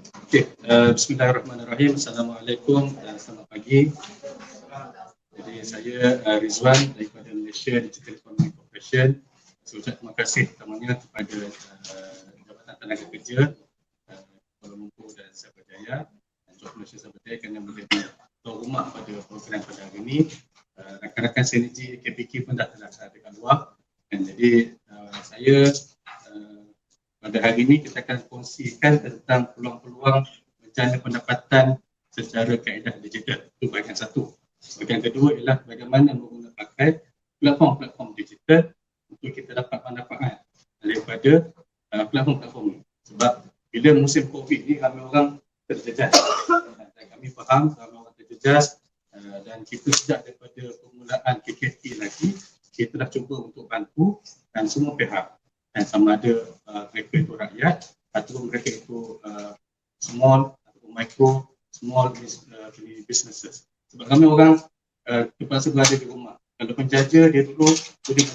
Bismillahirrahmanirrahim. Assalamualaikum dan selamat pagi. Jadi saya Rizwan daripada Malaysia Digital Economy Corporation. Saya ucap terima kasih pertamanya kepada Jabatan Tenaga Kerja Kuala Lumpur dan Sabah Jaya dan Job Malaysia Sabah Jaya kerana menjadi tuan rumah pada program pada hari ini. Rakan-rakan sinergi KPK pun dah terlaksana dekat luar. Dan jadi saya pada hari ini kita akan kongsikan tentang peluang-peluang mencari pendapatan secara kaedah digital. Itu bahagian satu. Bahagian kedua ialah bagaimana menggunakan platform-platform digital untuk kita dapat manfaat daripada platform-platform ini. Sebab bila musim COVID ni ramai orang terjejas. Dan kami faham ramai orang terjejas dan kita sejak daripada permulaan PKP lagi, kita dah cuba untuk bantu dan semua pihak. Dan sama ada mereka itu rakyat atau mereka itu small atau micro, small businesses. Sebab ramai orang terpaksa berada di rumah. Kalau penjaja dia dulu boleh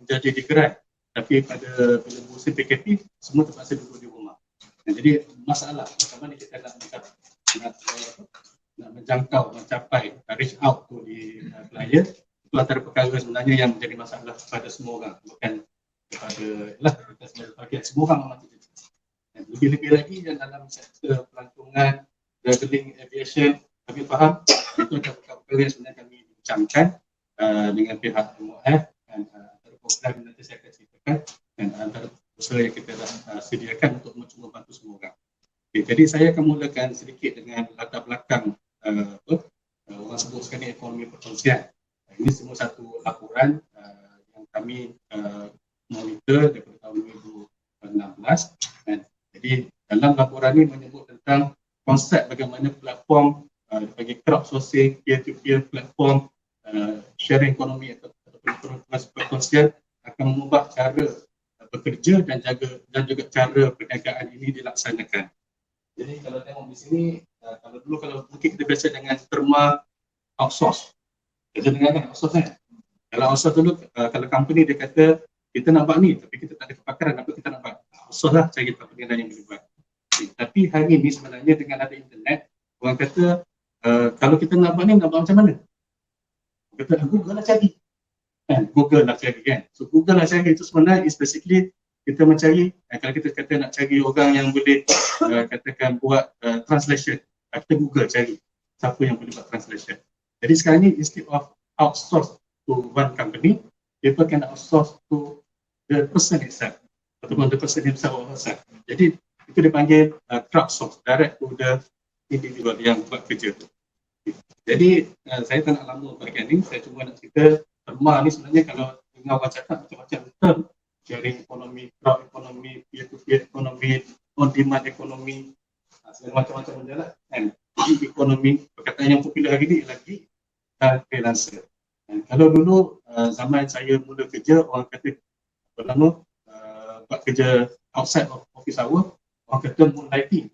menjadi di gerai, tapi pada bila musim PKP semua terpaksa duduk di rumah. Dan jadi masalah macam mana kita nak menjangkau, mencapai, reach out to di klien, itu antara perkara sebenarnya yang menjadi masalah kepada semua orang, bukan kepada kita sebagai bahagian semua orang memang terjejas. Dan lebih-lebih lagi yang dalam sektor pelancongan, travelling, aviation, kami faham itu adalah perkara yang sebenarnya kami bincangkan dengan pihak MOF dan antara program yang nanti saya akan ceritakan dan antara usaha yang kita dah sediakan untuk mencuba bantu semua orang. Okay, jadi saya akan mulakan sedikit dengan latar belakang orang sebut sekarang ekonomi perkongsian. Ini semua satu laporan yang kami monitor daripada tahun 2016. Jadi dalam laporan ini menyebut tentang konsep bagaimana platform bagi crowdsourcing, peer-to-peer platform, sharing ekonomi ataupun perkongsian akan mengubah cara bekerja dan juga cara perniagaan ini dilaksanakan. Jadi kalau tengok di sini, kalau mungkin kita biasa dengan terma outsource. Kita dengar kan outsource kan? Kalau outsource dulu, kalau company dia kata kita nak buat ni, tapi kita tak ada kepakaran apa kita nak buat. Outsource lah cari company lain yang boleh buat. Tapi hari ini sebenarnya dengan ada internet, orang kata kalau kita nak buat ni, nak buat macam mana? Kata Google lah cari. Google lah cari kan. So Google lah cari itu sebenarnya is basically kita mencari, kalau kita kata nak cari orang yang boleh katakan buat translation, kita Google cari siapa yang boleh buat translation. Jadi sekarang ni instead of outsource to one company, people can outsource to the person itself ataupun the person himself or herself. Jadi itu dipanggil crowdsource, direct to the individual yang buat kerja tu. Jadi saya tak nak lama bahagian ni, saya cuma nak cerita terma ni sebenarnya kalau dengar orang cakap macam-macam term, sharing ekonomi, crowd ekonomi, peer-to-peer ekonomi, on-demand ekonomi, segala macam-macam benda lah. Gig ekonomi, perkataan yang popular hari ni lagi freelancer. Kalau dulu zaman saya mula kerja, orang kata pertama buat kerja outside of office hour, orang kata moonlighting.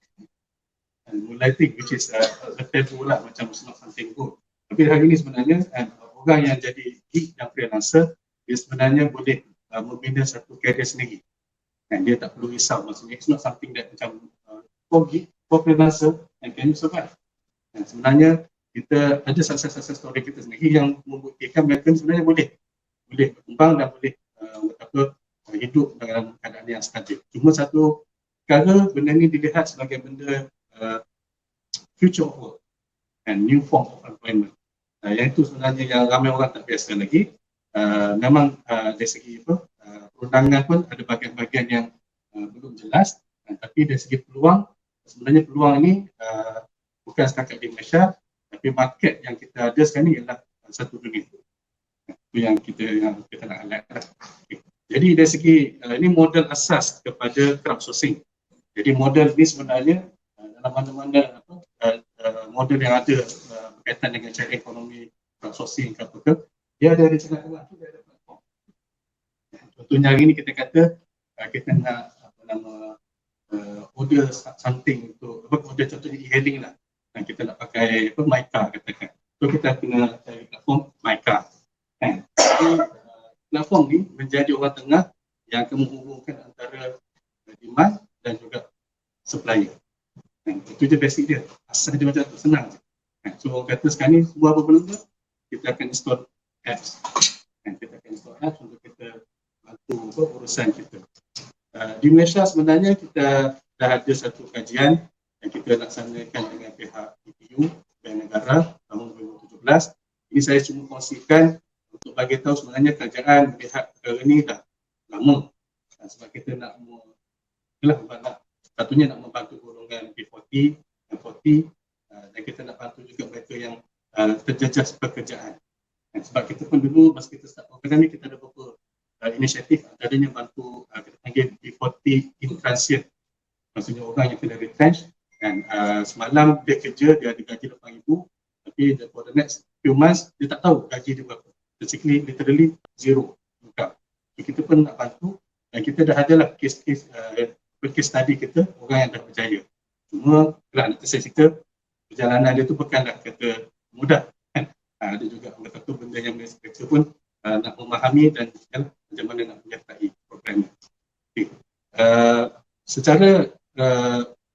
Moonlighting which is a taboo lah, macam it's not something good. Tapi hari ni sebenarnya orang yang jadi gig dan freelancer, dia sebenarnya boleh membina satu career sendiri. Dan dia tak perlu risau, maksudnya it's not something that macam for gig, for freelancer and can you survive. Dan sebenarnya kita ada success story kita sendiri yang membuktikan mereka sebenarnya boleh berkembang dan boleh hidup dalam keadaan yang stabil. Cuma satu perkara, benda ni dilihat sebagai benda future of work and new form of employment. Yang itu sebenarnya yang ramai orang tak biasa lagi. Memang dari segi perundangan pun ada bahagian-bahagian yang belum jelas, tapi dari segi peluang, sebenarnya peluang ini bukan setakat di Malaysia, tapi market yang kita ada sekarang ni ialah satu dunia. Itu yang kita nak highlight. Jadi dari segi ini model asas kepada crowdsourcing. Jadi model ini sebenarnya dalam mana-mana model yang ada berkaitan dengan cara ekonomi crowdsourcing ke apa, dia ada rencana awal tu, dia ada platform. Contohnya hari ini kita kata kita nak order something untuk order contohnya e-hailing lah. Dan kita nak pakai MyCar katakan. So kita kena cari platform MyCar. Jadi platform ni menjadi orang tengah yang akan menghubungkan antara demand dan juga supplier. Itu je basic dia, asal dia macam tu, senang je. So orang kata sekarang ni semua apa benda kita akan install apps. Kita akan install apps untuk kita bantu urusan kita. Di Malaysia sebenarnya kita dah ada satu kajian yang kita laksanakan dengan pihak EPU Bank Negara tahun 2017. Ini saya cuma kongsikan untuk bagi tahu sebenarnya kerajaan melihat perkara ni dah lama. Sebab kita nak satunya nak membantu golongan B40, M40 dan kita nak bantu juga mereka yang terjejas pekerjaan. Sebab kita pun dulu masa kita start program ni kita ada beberapa inisiatif, antaranya bantu kita panggil B40 in transit, maksudnya orang yang kena retrench dan semalam dia kerja, dia ada gaji RM8,000 tapi for the next few months dia tak tahu gaji dia berapa, basically literally zero. Kita pun nak bantu dan kita dah ada lah case study kita, orang yang dah berjaya. Cuma nak saya cerita perjalanan dia tu bukanlah kata mudah kan. Ada juga orang kata benda yang mereka pun nak memahami dan macam mana nak menyertai program ni. Okay. Secara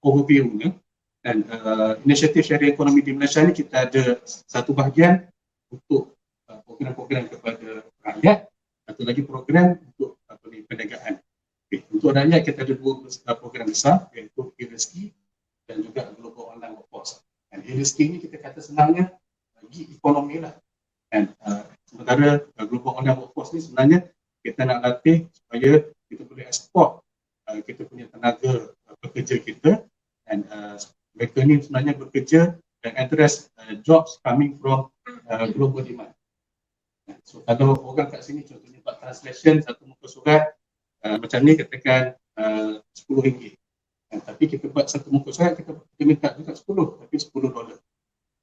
overview-nya dan inisiatif syariah ekonomi di Malaysia ni kita ada satu bahagian untuk program-program kepada rakyat, satu lagi program untuk perniagaan. Okay. Untuk rakyat kita ada dua program besar, iaitu e-rezeki dan juga Global Online Workforce. Dan e-rezeki ni kita kata senangnya bagi ekonomi lah. Dan sementara Global Online Workforce ni sebenarnya kita nak latih supaya kita boleh ekspor kita punya tenaga pekerja kita dan mereka ni sebenarnya bekerja dan address jobs coming from global demand. So kalau orang kat sini contohnya buat translation satu muka surat macam ni katakan RM10. Tapi kita buat satu muka surat kita minta juga 10 tapi $10.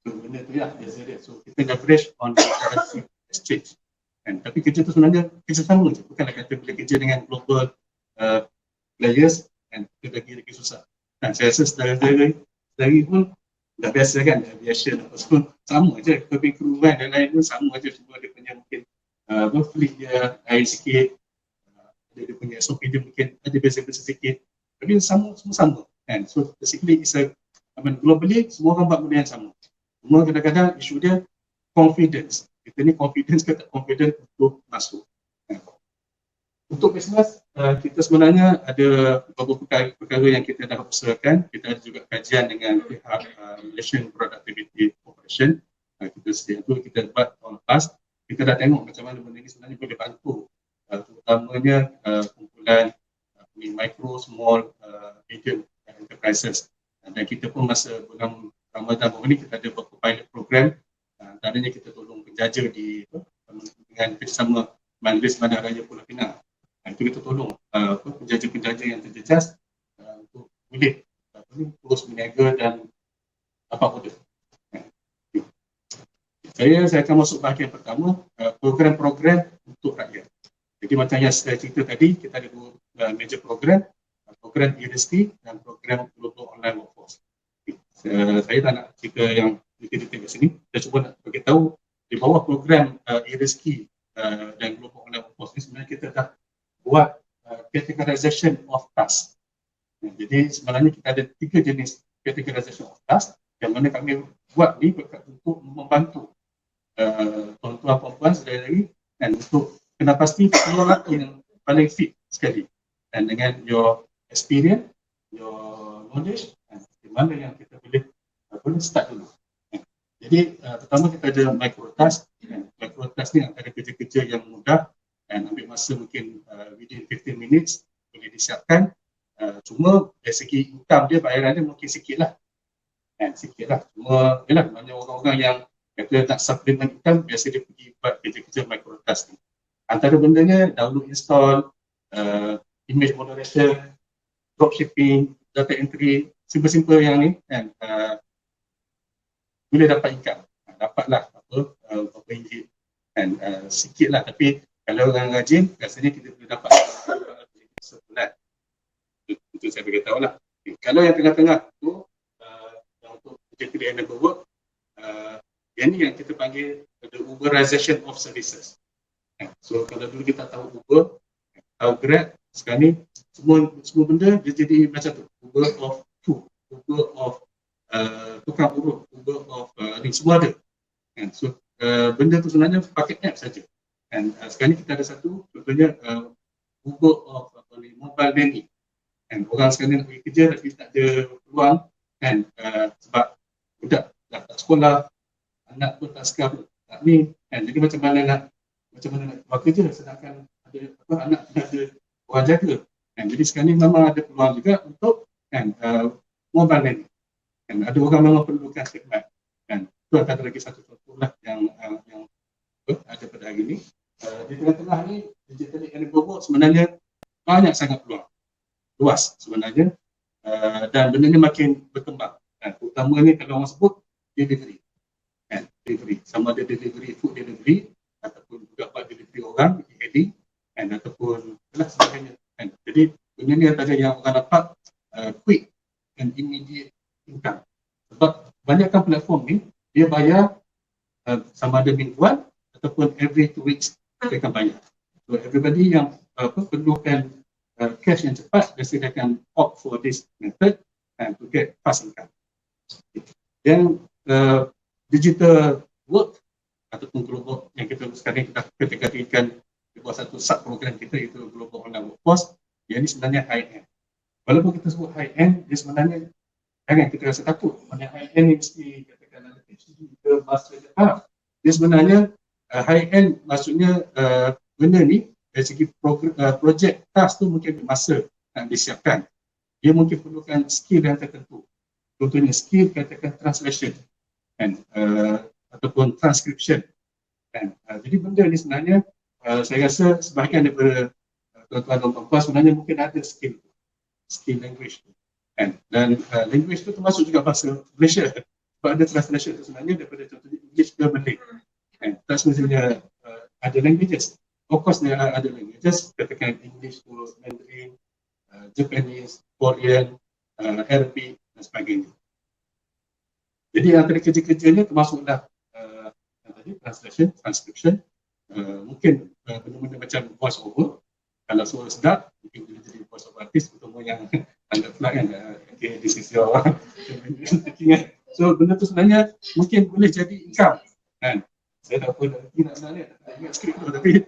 So benda tu ya biasa dia. So kita leverage on currency exchange. Tapi kerja tu sebenarnya kerja sama je, bukanlah kata boleh kerja dengan global players dan kita lagi susah. Saya rasa saudara-saudari pun dah biasa kan, aviation apa semua sama je, cabin crew kan dan lain pun sama je, cuma dia punya mungkin fleet dia lain sikit, dia punya SOP dia mungkin ada beza-beza sikit, tapi semua sama kan. So basically globally semua orang buat benda yang sama, cuma kadang-kadang isu dia confidence. Kita ni confidence ke tak confident untuk masuk. Untuk bisnes, kita sebenarnya ada beberapa perkara yang kita dah usahakan. Kita ada juga kajian dengan pihak Malaysian Productivity Corporation. Kita setiap tu kita buat tahun lepas. Kita dah tengok macam mana benda ni sebenarnya boleh bantu. Terutamanya kumpulan micro, small, medium enterprises. Dan kita pun masa bulan Ramadan ni kita ada beberapa pilot program. Antaranya kita tolong penjaja dengan bersama Majlis Bandaraya Pulau Pinang. Itu kita tolong penjaja-penjaja yang terjejas untuk boleh terus berniaga dan apa order. Saya akan masuk bahagian pertama, program-program untuk rakyat. Jadi macam yang saya cerita tadi, kita ada dua major program e-rezeki dan program Global Online Workforce. Saya tak nak cerita yang detail-detail kat sini. Saya cuba nak bagi tahu di bawah program e-rezeki dan Global Online Workforce ni sebenarnya kita dah buat categorization of task. Jadi sebenarnya kita ada 3 jenis categorization of task yang mana kami buat ni untuk membantu tuan-tuan perempuan saudara-saudari dan untuk kena pasti semua yang paling fit sekali dan dengan your experience, your knowledge dan di mana yang kita boleh start dulu. Jadi pertama kita ada microtask. Microtask ni antara kerja-kerja yang mudah dan ambil masa mungkin within 15 minutes boleh disiapkan. Cuma dari segi income dia, bayaran dia mungkin sikit lah. Cuma yalah, banyak orang-orang yang kata tak supplement income, biasa dia pergi buat kerja-kerja microtask ni. Antara bendanya download, install, image moderation, dropshipping, data entry, simple-simple yang ni kan, boleh dapat income. Dapatlah berapa ringgit kan, sikit lah, tapi kalau orang rajin rasanya kita boleh dapat sebulan. Itu saya beritahu lah. Kalau yang tengah-tengah tu untuk kerja enable work, yang ni yang kita panggil the Uberization of services. So kalau dulu kita tahu Uber, tahu Grab, sekarang ni semua benda dia jadi macam tu, Uber of food, Google of tukang urut, Google of ni semua ada. Kan? So benda tu sebenarnya pakai app saja. Dan sekarang ni kita ada satu, contohnya Google of mobile banking. Kan? Orang sekarang nak pergi kerja tapi tak ada peluang, kan? Sebab budak tak sekolah, anak pun tak sekolah, tak ni, kan? Jadi macam mana nak buat kerja sedangkan ada anak ada orang jaga. Kan? Jadi sekarang ni memang ada peluang juga untuk kan mobile banking. Kan? Ada orang memang perlukan khidmat. Kan? Itu antara lagi satu contoh lah yang ada pada hari ini. Di tengah-tengah ni digital enabled world sebenarnya banyak sangat peluang, luas sebenarnya, dan benda ni makin berkembang. Kan? Terutama ni kalau orang sebut delivery. Kan? Delivery, sama ada delivery, food delivery ataupun juga buat delivery orang, e-hailing, kan? Ataupun sebagainya. Kan? Jadi benda ni antara yang orang dapat quick and immediate income. Sebab banyakkan platform ni dia bayar sama ada mingguan ataupun every 2 weeks dia akan bayar. So everybody yang perlukan cash yang cepat, dia akan opt for this method and to get fast income. Yang digital work ataupun global yang kita sekarang kita kategorikan di bawah satu sub program kita, itu global online workforce. Yang ini sebenarnya high end. Walaupun kita sebut high end, dia sebenarnya jangan kita rasa takut. Mana high end ni mesti katakan ada PhD ke master ke. Dia sebenarnya high end maksudnya benda ni dari segi projek task tu mungkin masa nak disiapkan. Dia mungkin perlukan skill yang tertentu. Contohnya skill katakan translation kan, ataupun transcription kan. Jadi benda ni sebenarnya saya rasa sebahagian daripada tuan-tuan dan puan-puan sebenarnya mungkin ada skill language kan. Dan language tu termasuk juga bahasa Malaysia. Sebab ada translation tu sebenarnya daripada contohnya English ke Malay kan. Tak semestinya ada languages. Of course there are other languages, katakan English to Mandarin, Japanese, Korean, Arabic dan sebagainya. Jadi antara kerja-kerjanya termasuklah tadi translation, transcription, mungkin benda-benda macam voice over. Kalau suara sedap, mungkin boleh jadi voice over artist, terutama yang anda flag kan, okay, this is your so benda tu sebenarnya mungkin boleh jadi income kan. Saya tak apa nak ingat skrip tu, tapi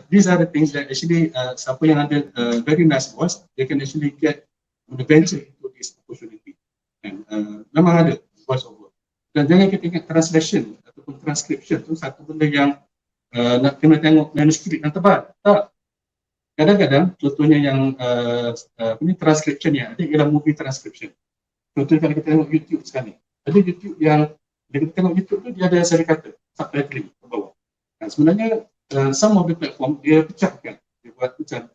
these are the things that actually siapa yang ada very nice voice, they can actually get venture into this opportunity. And memang ada voice over. Dan jangan kita ingat translation ataupun transcription tu satu benda yang nak kena tengok manuskrip yang tebal. Tak. Kadang-kadang contohnya yang transcription yang ada ialah movie transcription. Contohnya kalau kita tengok YouTube sekarang ni, ada YouTube yang bila kita tengok YouTube tu dia ada seri kata subtitling ke bawah. Dan sebenarnya some of the platform dia pecahkan, dia buat macam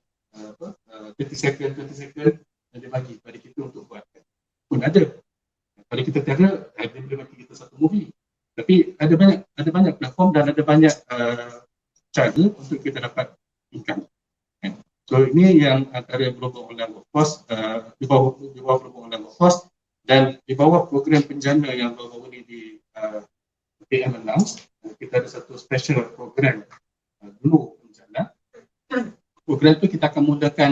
30 second dan dia bagi pada kita untuk buatkan. Pun ada. Kalau kita tiada, dia boleh bagi kita satu movie. Tapi ada banyak platform dan ada banyak cara untuk kita dapat income. So ini yang antara global online workforce, di bawah global online workforce dan di bawah program penjana yang baru-baru ini di PM announce, kita ada satu special program dulu penjana. Program itu kita akan mulakan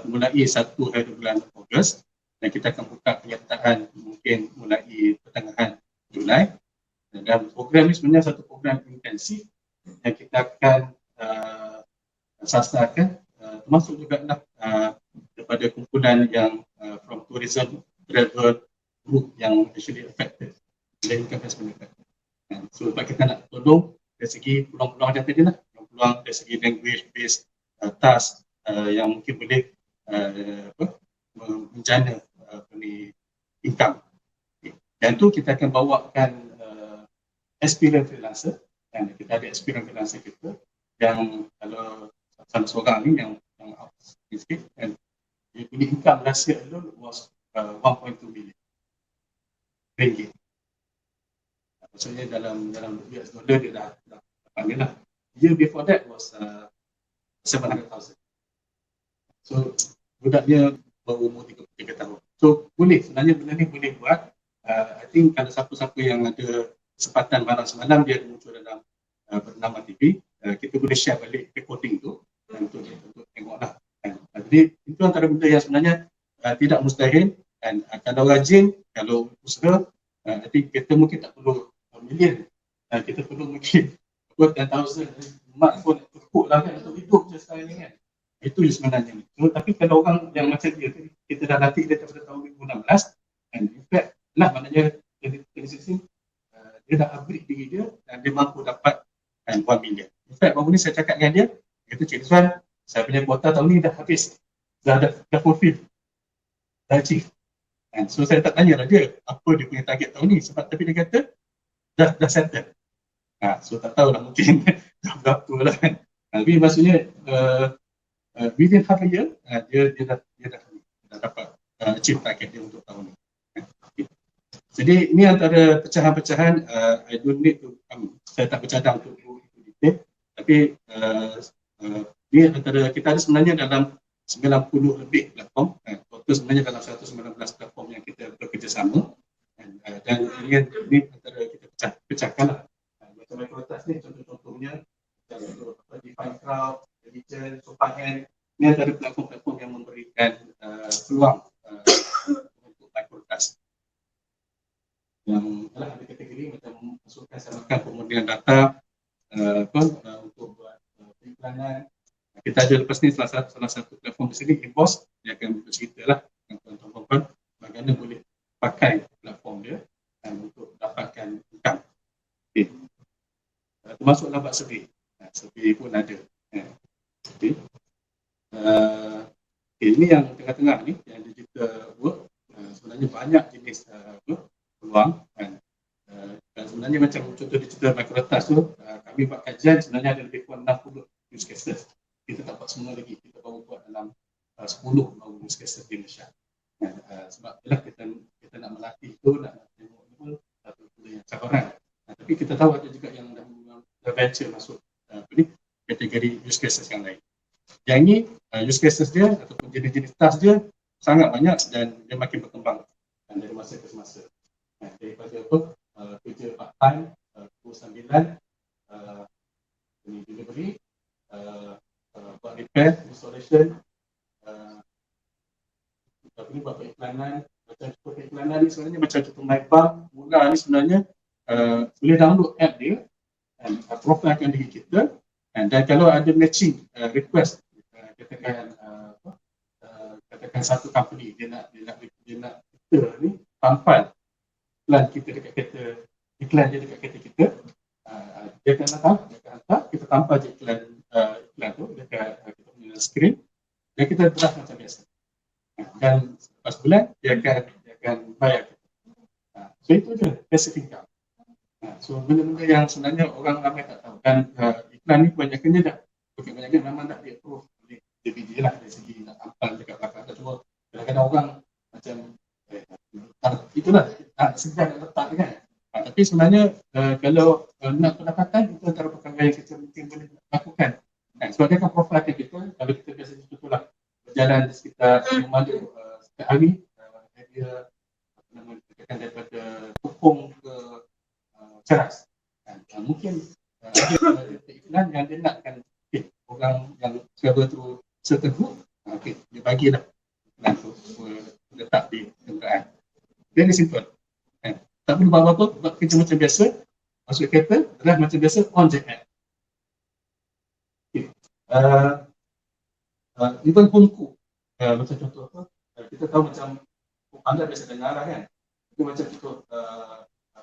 mulai 1 hari bulan Ogos dan kita akan buka penyertaan mungkin mulai pertengahan Julai. Dan program ini sebenarnya satu program intensif yang kita akan sasarkan, termasuk juga daripada kumpulan yang from tourism, travel group yang actually affected dan income has been affected. So kita nak tolong dari segi peluang-peluang ada tadi lah, peluang dari segi language based task yang mungkin boleh menjana income. Dan tu kita akan bawakan experience freelancer, dan kita ada experience freelancer kita yang kalau salah seorang ni yang sikit dan dia punya income last year alone was 1.2 million ringgit. Maksudnya dalam US dollar dia dah panggil lah. Year before that was 700,000. So budaknya baru umur 33 tahun. So boleh, sebenarnya benda ni boleh buat. I think kalau siapa-siapa yang ada kesempatan malam semalam dia muncul dalam bernama TV, kita boleh share balik recording tu untuk tengok lah. Jadi itu antara benda yang sebenarnya tidak mustahil Dan kalau rajin, kalau usaha, nanti kita mungkin tak perlu million, kita perlu mungkin 10,000 mak pun cukup lah kan untuk hidup je sekarang ni kan. Itu je sebenarnya. So, tapi kalau orang yang macam dia, kita dah latih dia daripada tahun 2016, and in fact lah maknanya dari 2016 dia dah upgrade diri dia dan dia mampu dapat 1 million. In fact baru ni saya cakap dengan dia, kata Cik Rizwan, saya punya kuota tahun ni dah habis, dah fulfill, dah achieve. And so saya tak tanya lah dia apa dia punya target tahun ni, sebab tapi dia kata dah settle. So tak tahulah mungkin dah berapa lah kan. Tapi maksudnya within half a year dia dah dapat achieve target dia untuk tahun ni. Jadi ini antara pecahan-pecahan, I don't need to, saya tak bercadang untuk detail, tapi ini antara kita ada sebenarnya dalam 90 lebih platform, total sebenarnya dalam 119 platform yang kita bekerjasama, dan ini antara kita pecahkan lah. Macam Microtas ni contoh-contohnya, Define Crowd, Religion, Sopangan, ini antara platform-platform yang memberikan peluang untuk Microtas. Yang ada kategori macam masukkan samakan pemudian data untuk buat periklanan. Kita ada lepas ni salah satu platform di sini, Inbox, dia akan bercerita lah tuan-tuan bagaimana boleh pakai platform dia untuk dapatkan income. Okay. Termasuk lambat survey. Survey pun ada. Okay. Ini yang tengah-tengah ni, yang digital work, sebenarnya banyak jenis peluang kan. Dan sebenarnya macam contoh digital Microtas tu, kami buat kajian sebenarnya ada lebih kurang 60 use cases. Kita tak buat semua lagi, kita baru buat dalam 10 baru use cases di Malaysia. Sebab itulah kita nak melatih tu, nak tengok satu yang cabaran. Tapi kita tahu ada juga yang dah venture masuk kategori use cases yang lain. Yang ini use cases dia ataupun jenis-jenis task dia sangat banyak dan dia makin berkembang dari masa ke semasa. Daripada kerja part time, 29, delivery, buat repair, installation, buat periklanan. Macam contoh periklanan ni sebenarnya macam contoh MyBank, mula ni sebenarnya boleh download app dia dan profilkan diri kita, dan kalau ada matching request, katakan satu company dia nak kita ni tampal iklan kita dekat kereta, iklan dia dekat kereta kita, dia akan hantar, kita tampal je iklan tu dekat kita punya screen dan kita draft macam biasa. Dan lepas bulan dia akan bayar kita. So itu je passive income. So benda-benda yang sebenarnya orang ramai tak tahu, dan iklan ni kebanyakannya memang nak di-approve oleh DPJ lah dari segi nak tampal dekat belakang. Cuma kadang-kadang orang macam itulah segan nak letak kan. Tapi sebenarnya kalau nak pendapatan, itu antara perkara yang kita mungkin boleh lakukan. Sebab dia akan profilkan kita, kalau kita biasanya contohlah berjalan di sekitar rumah dia setiap hari, dia katakan daripada Tupung ke Ceras. Mungkin ada iklan yang dia nakkan orang yang travel through certain route, dia bagilah iklan tu letak di kenderaan. Very simple. Tak perlu buat apa-apa, buat kerja macam biasa, masuk kereta, drive macam biasa, on je app. Even Hongku, macam contoh apa, kita tahu macam anda biasa dengar lah kan, itu macam contoh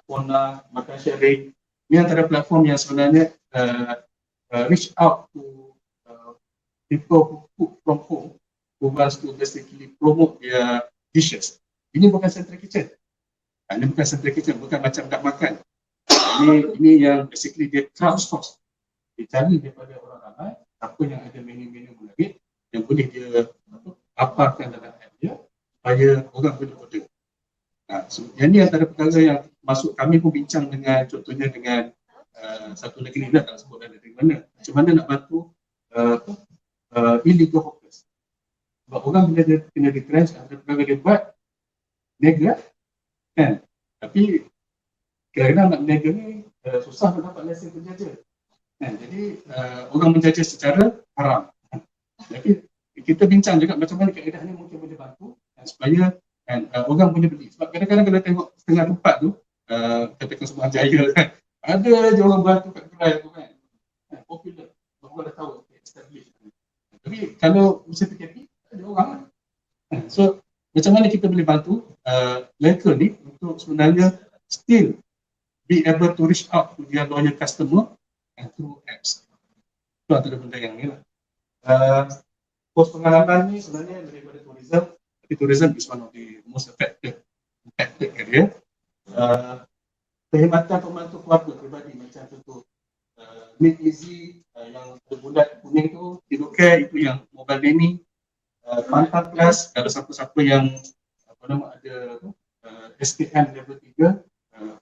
Pona, makan sharing, ini antara platform yang sebenarnya reach out to people who cook from home, who wants to basically promote their dishes. Ini bukan central kitchen. Ini bukan central kitchen, bukan macam dak makan. Ini yang basically dia crowdsource. Dia cari daripada orang ramai apa yang ada menu-menu menarik yang boleh dia paparkan dalam app dia supaya orang boleh order. So, yang ni antara perkara yang masuk kami pun bincang dengan, contohnya dengan satu negeri lah, tak sebut negeri mana. Macam mana nak bantu illegal hawkers. Sebab orang bila dia kena retrench, ada perkara dia buat niaga kan, tapi kadang-kadang nak niaga ni susah nak dapat lesen penjaja kan? Jadi orang menjaja secara haram. Jadi kita bincang juga macam mana kaedah ni mungkin boleh bantu supaya And orang boleh beli. Sebab kadang-kadang kalau tengok setengah tempat tu, katakan Semang Jaya kan, ada je orang bantu kat kedai tu kan. Popular. Orang dah tahu, establish. Tapi kalau usaha PKP, ada orang lah. So, macam mana kita boleh bantu mereka ni untuk sebenarnya still be able to reach out to their loyal customer and through apps. Itu antara benda yang ni lah. Pos pengalaman ni sebenarnya daripada tourism, tapi tourism is one of the most affected area. Perkhidmatan pembantu keluarga pribadi macam contoh Make Easy yang berbulat kuning tu, Hidupcare itu yang mobile money, Pantang Plus kalau siapa-siapa yang apa nama ada SKM level 3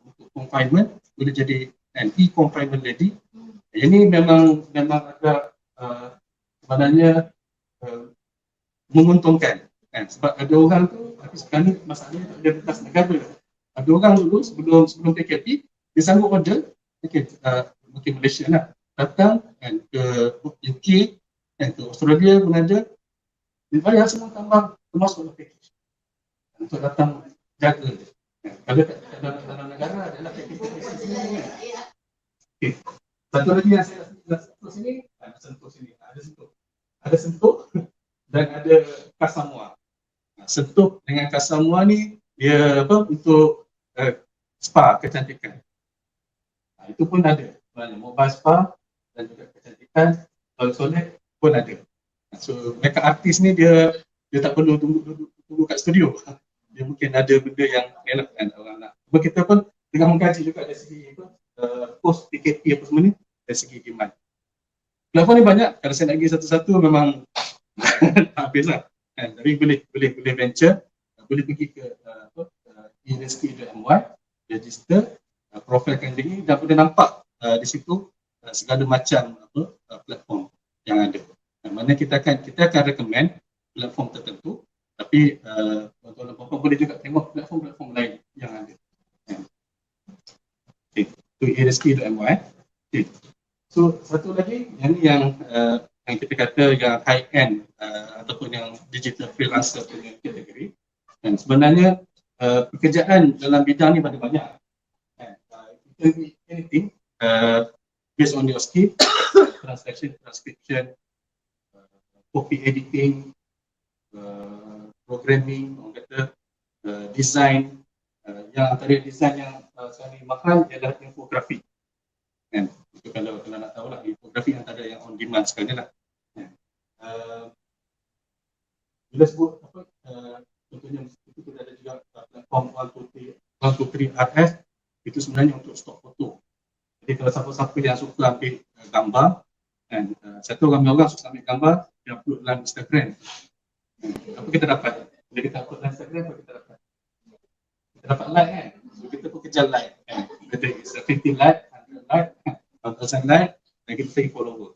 untuk confinement boleh jadi an e-confinement lady. Ini memang agak sebenarnya menguntungkan kan? Sebab ada orang tu, tapi sekarang ni masalahnya tak ada bekas negara. Ada orang dulu sebelum PKP dia sanggup order mungkin Malaysia lah, datang kan, ke UK dan ke Australia pun ada, dia bayar semua tambang termasuk package untuk datang jaga dia. Kalau dalam negara adalah package sini kan. Okay. Satu lagi yang saya nak sentuh sini, ada sentuh dan ada Kasamua. Sentuh dengan Kasamua ni dia apa untuk spa kecantikan. Itu pun ada. Mobile spa dan juga kecantikan, solek pun ada. So makeup artist ni dia tak perlu tunggu kat studio. Dia mungkin ada benda yang elok kan orang nak. Sebab kita pun tengah mengkaji juga dari segi post PKP apa semua ni, dari segi demand. Platform ni banyak, kalau saya nak pergi satu-satu memang tak habis lah. Tapi boleh venture, boleh pergi ke e-rezeki.my, register, profilkan diri dan boleh nampak di situ segala macam platform yang ada. Mana kita akan recommend platform tertentu, tapi tuan-tuan dan puan-puan boleh juga tengok platform-platform lain yang ada. Okay, to e-rezeki.my. Okay. So satu lagi yang kita kata yang high end ataupun yang digital freelancer punya kategori. Dan sebenarnya pekerjaan dalam bidang ni banyak. Anything based on your skill, translation, transcription, copy editing, programming, orang kata design. Yang antara design yang sekarang ni mahal ialah infografi. Kan? Itu kalau nak tahu lah, infografi antara yang on demand sekarang lah. Bila sebut apa, contohnya itu kita ada juga platform 123 RS, itu sebenarnya untuk stok foto. Jadi kalau siapa-siapa yang suka ambil gambar, kan, satu ramai orang suka ambil gambar, dia upload dalam Instagram. Apa kita dapat? Bila kita upload dalam Instagram, apa kita dapat? Kita dapat like kan? So kita pun kejar like. Kita 50 like, 100 like, 1000 like, dan kita take follower.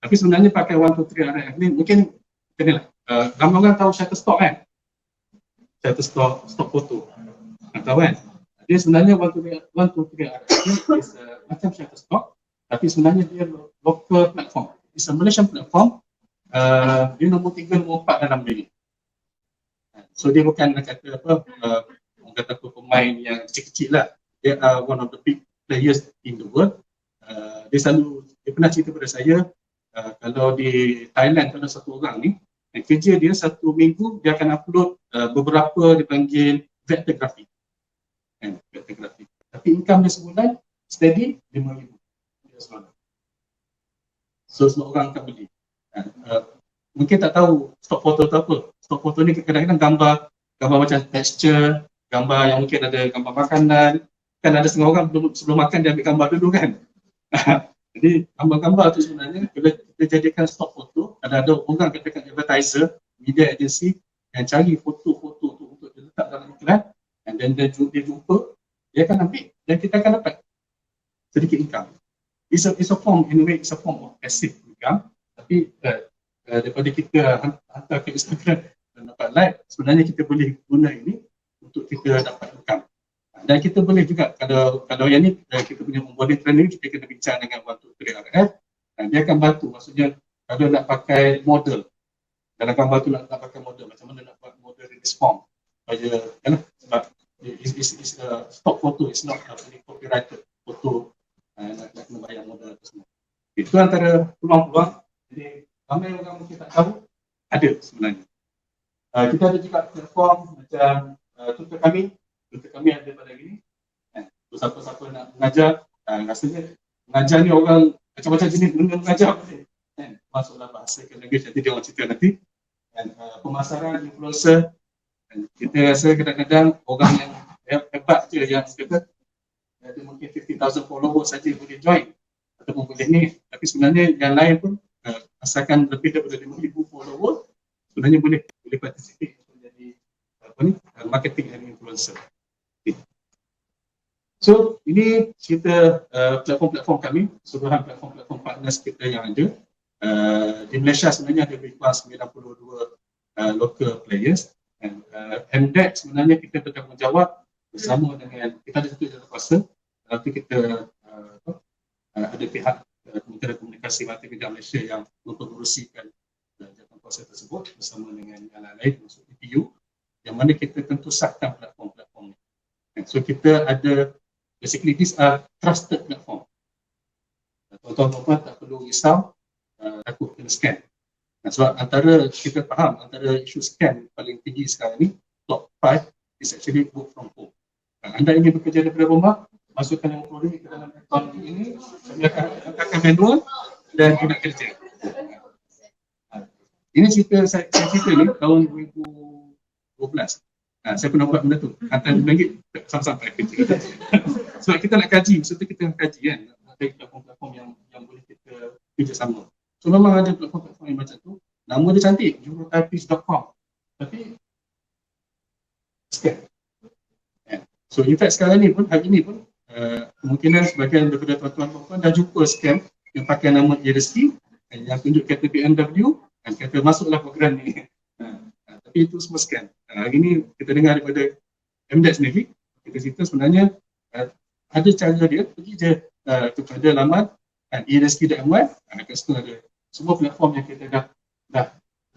Tapi sebenarnya pakai 123 RF ni mungkin macam lah. Ramai orang tahu Shutterstock kan? Shutterstock, stok foto. Tahu kan? Dia sebenarnya 123 RF ni is macam Shutterstock, tapi sebenarnya dia local platform. It's a Malaysian platform. Dia nombor 3, nombor 4 dalam dunia. So dia bukan nak kata apa, orang kata apa pemain yang kecil-kecil lah. Dia one of the big players in the world. Dia pernah cerita pada saya, kalau di Thailand kalau satu orang ni, kerja dia satu minggu dia akan upload beberapa dipanggil vector graphic. Vector graphic. Tapi income dia sebulan steady RM5,000. So semua orang akan beli. Mungkin tak tahu stok foto tu apa. Stok foto ni kadang-kadang gambar macam texture, gambar yang mungkin ada gambar makanan. Kan ada setengah orang sebelum makan dia ambil gambar dulu kan. Jadi gambar-gambar tu sebenarnya bila kita jadikan stok foto, ada orang katakan advertiser, media agency yang cari foto-foto tu untuk diletak dalam iklan, dan dia jumpa, dia akan ambil dan kita akan dapat sedikit income. It's a form, in a way, it's a form of passive income. Tapi daripada kita hantar ke Instagram dan dapat like, sebenarnya kita boleh guna ini untuk kita dapat income. Dan kita boleh juga, kalau yang ni kita punya onboarding training, kita kena bincang dengan 123 RF, dan dia akan bantu. Maksudnya kalau nak pakai model, dalam gambar tu nak pakai model, macam mana nak buat model release form, supaya sebab is stock photo, is not copyrighted photo, nak kena bayar modal tu semua. Itu antara peluang-peluang. Jadi ramai orang mungkin tak tahu ada sebenarnya. Kita ada juga platform macam tutor kami ada pada hari ni. Siapa-siapa nak mengajar, rasanya mengajar ni orang macam-macam jenis benda mengajar boleh. Masuklah bahasa ke language, nanti dia orang cerita nanti. Dan pemasaran, influencer, dan kita rasa kadang-kadang orang yang hebat je yang kata ada mungkin 50,000 followers saja boleh join ataupun boleh ni, tapi sebenarnya yang lain pun asalkan lebih daripada 5,000 followers sebenarnya boleh participate untuk jadi marketing and influencer. Okay. So ini cerita platform-platform kami, seluruhan platform-platform partners kita yang ada. Di Malaysia sebenarnya ada lebih kurang 92 local players, dan MDEC sebenarnya kita bertanggungjawab bersama dengan, kita ada satu jawatankuasa, nanti kita ada pihak Kementerian Komunikasi Multimedia Malaysia yang mempengerusikan jawatankuasa tersebut bersama dengan yang lain, maksud PPU, yang mana kita tentu sahkan platform-platform ni. So kita ada, basically these are trusted platform. Tuan-tuan tak perlu risau takut kena scam. Sebab antara kita faham antara isu scam paling tinggi sekarang ni, top 5 is actually work from home. Anda ingin bekerja daripada rumah, masukkan yang RM50 ke dalam akaun ini, kami akan angkatkan manual dan tidak kerja. Ini cerita saya cerita ni tahun 2012. Saya pernah buat benda tu, hantar RM5 sampai kerja. Sebab kita nak kaji, maksudnya kita nak kaji kan, ada platform-platform yang boleh kita kerjasama. So memang ada platform-platform yang macam tu, nama dia cantik, jurutypist.com, tapi scam. So in fact sekarang ni pun, hari ni pun kemungkinan sebagian daripada tuan-tuan dah jumpa scam yang pakai nama e-rezeki, yang tunjuk kata BMW dan kata masuklah program ni. Tapi itu semua scam. Hari ni kita dengar daripada MDEC sendiri, kita cerita sebenarnya ada cara dia, pergi je kepada laman e-rezeki.my, kat situ ada semua platform yang kita dah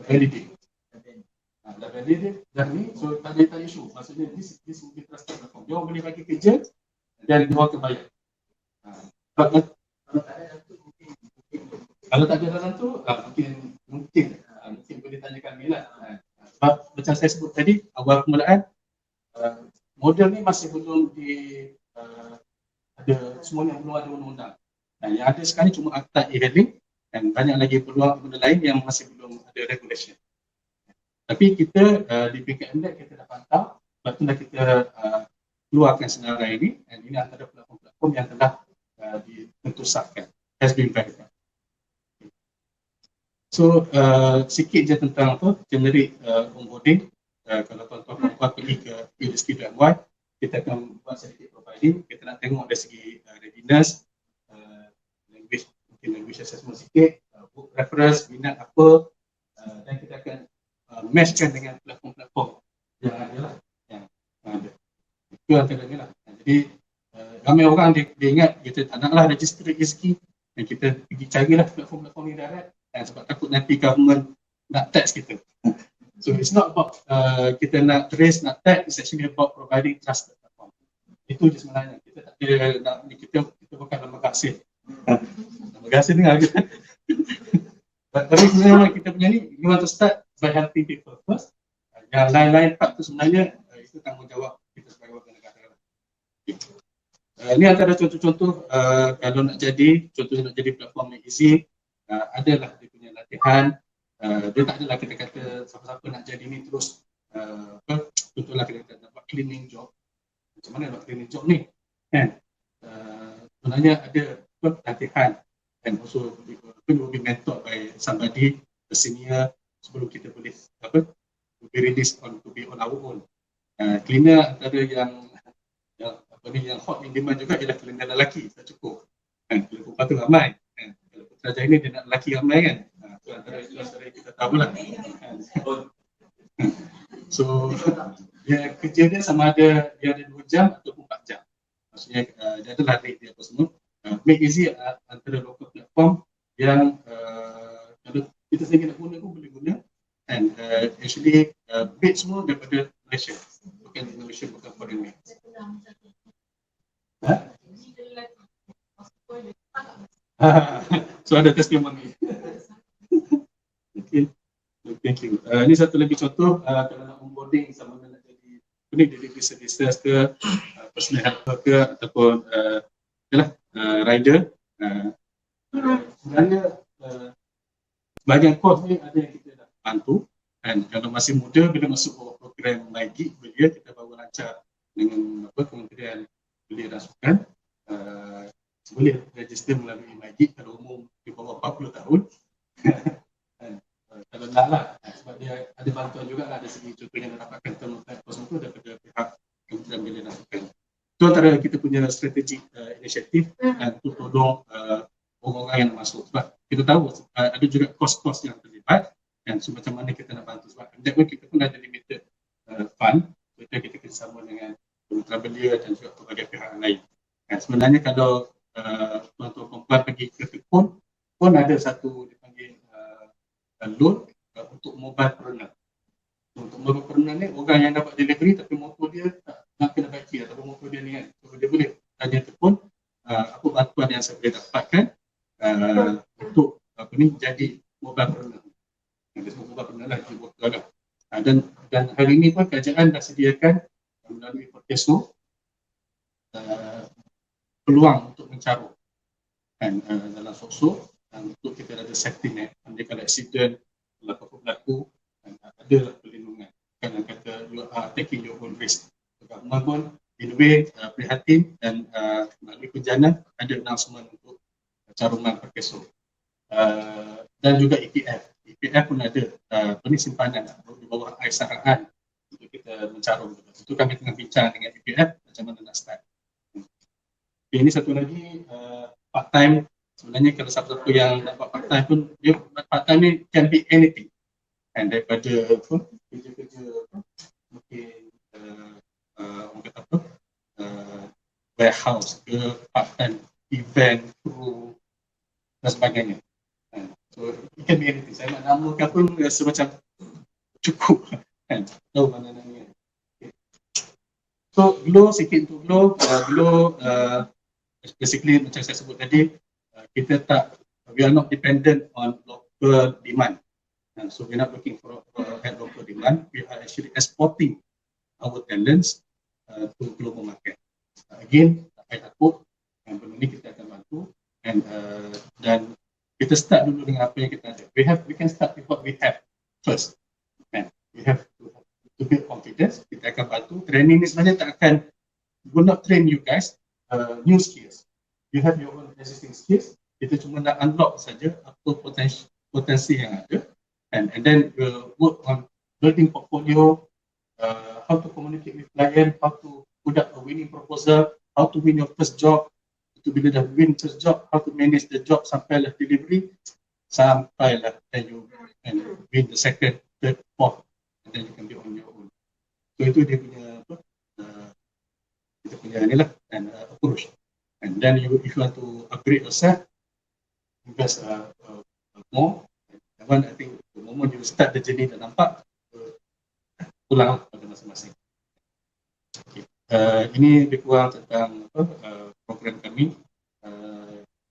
validate. Dah validate, dah ni, so tak ada isu. Maksudnya this will be trusted platform. Dia orang boleh bagi kerja dan dia orang akan bayar. Kalau tak ada dalam tu, mungkin boleh tanyakan kami lah. Sebab macam saya sebut tadi, awal permulaan, model ni masih belum ada, semuanya belum ada undang-undang. Yang ada sekarang cuma akta e-hailing dan banyak lagi peluang benda lain yang masih belum ada regulation. Tapi kita di peringkat MDEC kita dah pantau, sebab tu dah kita keluarkan senarai ini, dan ini antara platform-platform yang telah ditentusahkan, has been verified. So sikit je tentang generic onboarding. Kalau tuan-tuan pergi ke e-rezeki.my, kita akan buat sedikit profiling. Kita nak tengok dari segi readiness, language assessment sikit, book reference, minat apa, dan kita akan matchkan dengan platform-platform yang ada lah, yang ada. Itu antaranya lah. Jadi ramai orang dia ingat kita tak naklah register rezeki, dan kita pergi carilah platform-platform ni direct, dan sebab takut nanti government nak tax kita. So it's not about kita nak trace, nak tax, it's actually about providing trusted platform. Itu je sebenarnya. Kita tak kira nak, kita bukan lembaga hasil. Lembaga hasil dengar kita. Tapi sebenarnya kita punya ni, we want to start by helping people first. Yang lain-lain part tu sebenarnya itu tanggungjawab kita sebagai warga negara. Ini antara contoh-contoh kalau nak jadi, contohnya nak jadi platform yang easy, adalah dia punya latihan. Dia tak adalah kita kata siapa-siapa nak jadi ni terus contohlah kita kata nak buat cleaning job. Macam mana buat cleaning job ni? Kan? Sebenarnya ada latihan, and also will be mentored by somebody senior sebelum kita boleh be released to be on our own. Cleaner antara yang hot in demand juga ialah cleaner lelaki, tak cukup. Kalau perempuan tu ramai. Kalau Putrajaya ini dia nak lelaki ramai kan. Itu antara yang kita tahu lah. So kerja dia sama ada dia ada 2 jam ataupun 4 jam. Maksudnya dia adalah rate dia apa semua. Make easy antara local platform yang kalau kita sendiri nak guna pun boleh guna, and actually bid semua daripada Malaysia. bukan Indonesia, bukan foreign made. Ha? So ada testimoni. Okay. Thank you. Ini satu lagi contoh, kalau nak onboarding sama nak jadi delivery services ke, personal helper ke, ataupun rider. Sebenarnya sebahagian kos ni ada yang kita dah bantu, dan kalau masih muda bila masuk program MyGig belia, kita baru lancar dengan Kementerian Belia dan Sukan, boleh register melalui MyGig kalau umur di bawah 40 tahun. Kalau nak lah, sebab dia ada bantuan juga lah, ada segi contohnya mendapatkan term kos itu daripada pihak Kementerian Belia dan Sukan. Itu antara kita punya strategik inisiatif untuk tolong orang-orang yang masuk. Sebab kita tahu ada juga kos-kos yang terlibat, dan so, macam mana kita nak bantu. Sebab kita pun ada limited fund, so kita kerjasama dengan Kementerian Belia dan juga pelbagai pihak lain. Dan sebenarnya kalau tuan-tuan perempuan pergi ke Tekun, pun ada satu dipanggil loan untuk mobile preneur. Untuk mobile preneur ni, orang yang dapat delivery tapi motor dia tak nak kena baiki ataupun motor dia ni kan, so dia boleh tanya Tekun apa bantuan yang saya boleh dapatkan untuk jadi mobile preneur. Dia sebut mobile preneur lah, dia buat lah. Dan hari ini pun kerajaan dah sediakan melalui Perkeso peluang untuk mencarum dalam sok-sok, untuk kita ada safety net, kalau accident berlaku, ada perlindungan. Kalau kata you are taking your own risk, government pun in a way prihatin, dan melalui penjana ada announcement untuk caruman Perkeso. Dan juga EPF pun ada simpanan di bawah air saraan untuk kita mencarum. Itu kami tengah bincang dengan EPF macam mana nak start. Okay, ini satu lagi part time. Sebenarnya kalau siapa-siapa yang dapat part time pun, dia part time ni can be anything, and daripada kerja-kerja mungkin orang kata warehouse ke, part time event, crew dan sebagainya. So it can be anything. Saya nak namakan pun rasa macam cukup kan, tahu mana namanya. Okay. So Glow, sikit untuk Glow basically macam saya sebut tadi, we are not dependent on local demand. So we're not looking for local demand. We are actually exporting our talents to global market. Again, tak payah takut, benda ni kita akan bantu, dan kita start dulu dengan apa yang kita ada. We can start with what we have first. We have to build confidence. Kita akan bantu. Training ni sebenarnya will not train you guys new skills. You have your own existing skills. Kita cuma nak unlock saja apa potensi yang ada, and then we'll work on building portfolio, how to communicate with client, how to put up a winning proposal, how to win your first job. Itu bila dah win first job, how to manage the job sampailah delivery, sampailah then you can win the second, third, fourth, and then you can be on your own. So itu dia punya kita punya inilah and approach. And then if you want to upgrade yourself, invest more. That one, I think the moment you start the journey dah nampak, pulang pada masing-masing. Okay. Ini lebih kurang tentang program kami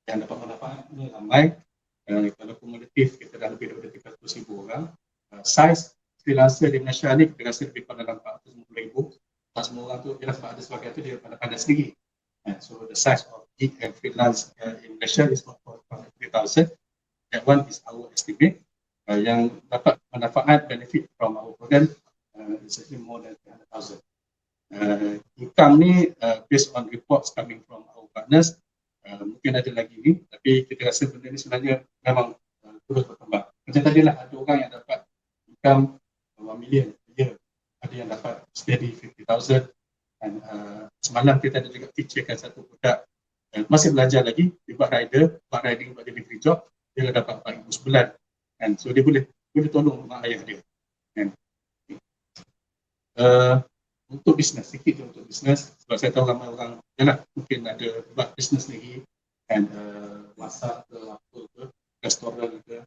yang dapat manfaat ini ramai. Kalau kumulatif kita dah lebih daripada 300,000 orang. Size freelancer di Malaysia ni kita rasa lebih pada dalam 450,000. Tak semua orang tu, sebab ada sebagian tu dia pandai-pandai sendiri. So the size of gig and freelance in Malaysia is about 3,000. That one is our estimate. Yang dapat manfaat benefit from our program is actually more than 300,000. Income ni based on reports coming from our partners, mungkin ada lagi ni, tapi kita rasa benda ni sebenarnya memang terus berkembang. Macam tadi lah, ada orang yang dapat income 1 million a year, ada yang dapat steady 50,000. Dan semalam kita ada juga featurekan satu produk, masih belajar lagi, dia buat riding, buat delivery job, dia dah dapat 4,000 sebulan, and so dia boleh tolong mak ayah dia. And untuk bisnes, sikit je untuk bisnes, sebab saya tahu ramai orang mungkin ada buat bisnes lagi, and masak ke apa ke, restoran ke,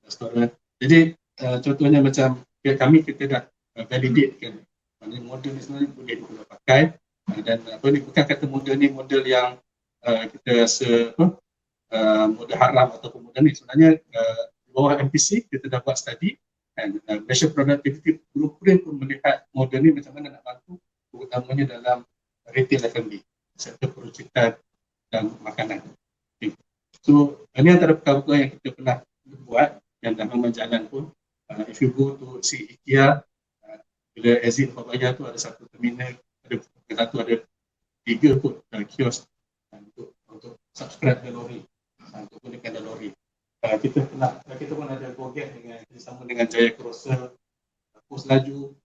restoran. Jadi contohnya macam kami, kita dah validate kan. Maksudnya model ni sebenarnya boleh digunakan pakai, dan apa ni, bukan kata model ni model yang kita rasa model haram ataupun model ni. Sebenarnya di bawah MPC kita dah buat study, dan Malaysia Productivity Blueprint pun melihat model ni macam mana nak bantu, terutamanya dalam retail F&B, sektor peruncitan dan makanan. Okay. So ini antara perkara yang kita pernah buat dan dah memang jalan pun. If you go to see IKEA, bila exit Papaya tu ada satu terminal, ada 3 pun kios untuk subscribe the lori, untuk gunakan the lori. Kita pun ada projek dengan bersama dengan Jaya Crosser, Pos Laju.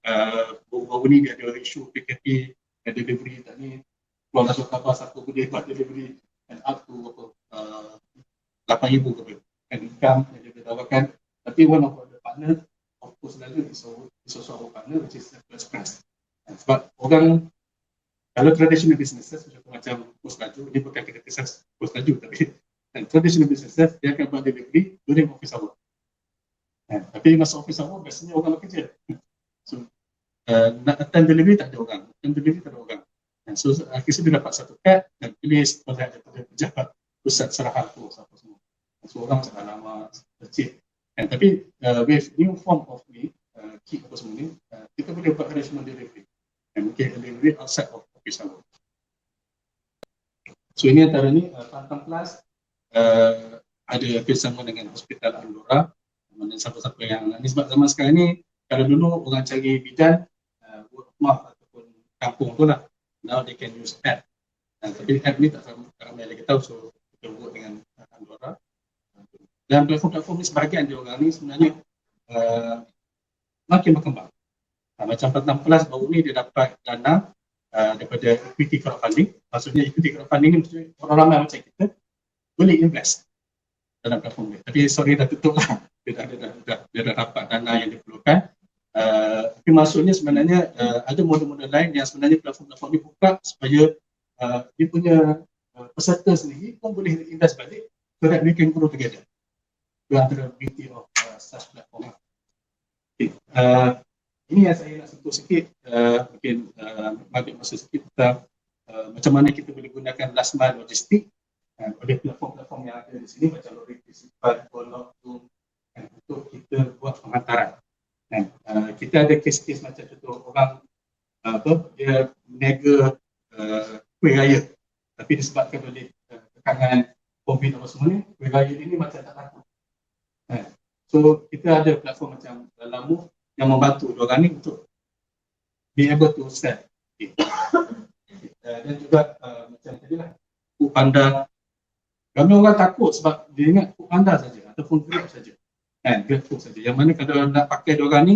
Baru-baru ni dia ada isu PKP dan delivery tak ni, keluar masuk kapal siapa boleh buat delivery and up to 8,000 ke and income yang dia tawarkan. Tapi one of the partner of Pos Laju is also our partner, which is Express. Sebab orang kalau traditional businesses macam Pos Laju, dia bukan kita kisah Pos Laju, tapi traditional businesses dia akan buat delivery during office hour. Tapi masa office hour biasanya orang bekerja. So nak attend delivery tak ada orang, so akhirnya dia dapat satu ad dan tulis oleh daripada pejabat pusat serahan tu apa semua. So orang macam lama kecil. Tapi with new form of kit apa semua ni, kita boleh buat additional delivery and mungkin delivery outside of office hour. So ini antara ni Pantang Plus ada bersama dengan Hospital Andorra. Mana siapa-siapa yang ni, sebab zaman sekarang ni, kalau dulu orang cari bidan word of mouth ataupun kampung tu lah, now they can use app. Tapi app ni tak ramai lagi tahu, so kita work dengan Andorra. Dan platform-platform ni sebahagian dia orang ni sebenarnya makin berkembang. Macam Pantang Plus baru ni dia dapat dana daripada equity crowdfunding. Maksudnya equity crowdfunding ni maksudnya orang ramai macam kita boleh invest dalam platform ni. Tapi sorry dah tutup lah. Dia dah dapat dana yang diperlukan. Tapi maksudnya sebenarnya ada model-model lain yang sebenarnya platform-platform ni buka supaya dia punya peserta sendiri pun boleh invest balik so that we can grow together. Itu antara beauty of such platform. Okay. Ini yang saya nak sentuh sikit, mungkin ambil masa sikit tentang macam mana kita boleh gunakan last mile logistik oleh platform-platform yang ada di sini macam lori principal, Golok, Zoom, untuk kita buat penghantaran. Kita ada kes-kes macam contoh orang dia meniaga kuih raya, tapi disebabkan oleh tekanan COVID apa semua ni, kuih raya ini macam tak laku. So kita ada platform macam Lamu yang membantu diorang ni untuk be able to sell. Dan juga macam tadi lah, Foodpanda. Ramai orang takut sebab dia ingat Foodpanda saja ataupun Grab saja. GrabFood saja. Yang mana kalau nak pakai diorang ni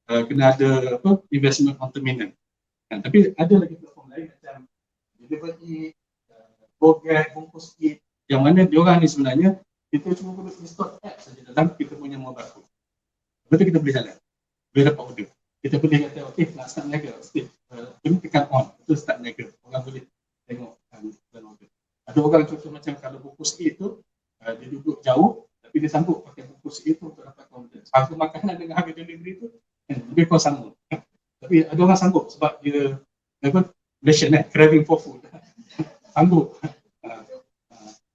kena ada investment on terminal. Tapi ada lagi platform lain macam Delivery, GoGet, Bungkus Eat, yang mana diorang ni sebenarnya kita cuma perlu install app saja dalam kita punya mobile phone. Lepas tu kita boleh jalan. Boleh dapat order. Kita boleh kata, okay, nak start niaga. Kita tekan on, itu start niaga. Orang boleh tengok dan order. Ada orang contoh macam kalau Bungkus Eat tu, dia duduk jauh, tapi dia sanggup pakai Bungkus Eat tu untuk dapat order. Harga makanan dengan harga delivery tu, lebih kurang sama. Tapi ada orang sanggup sebab dia, Malaysian craving for food. Sanggup.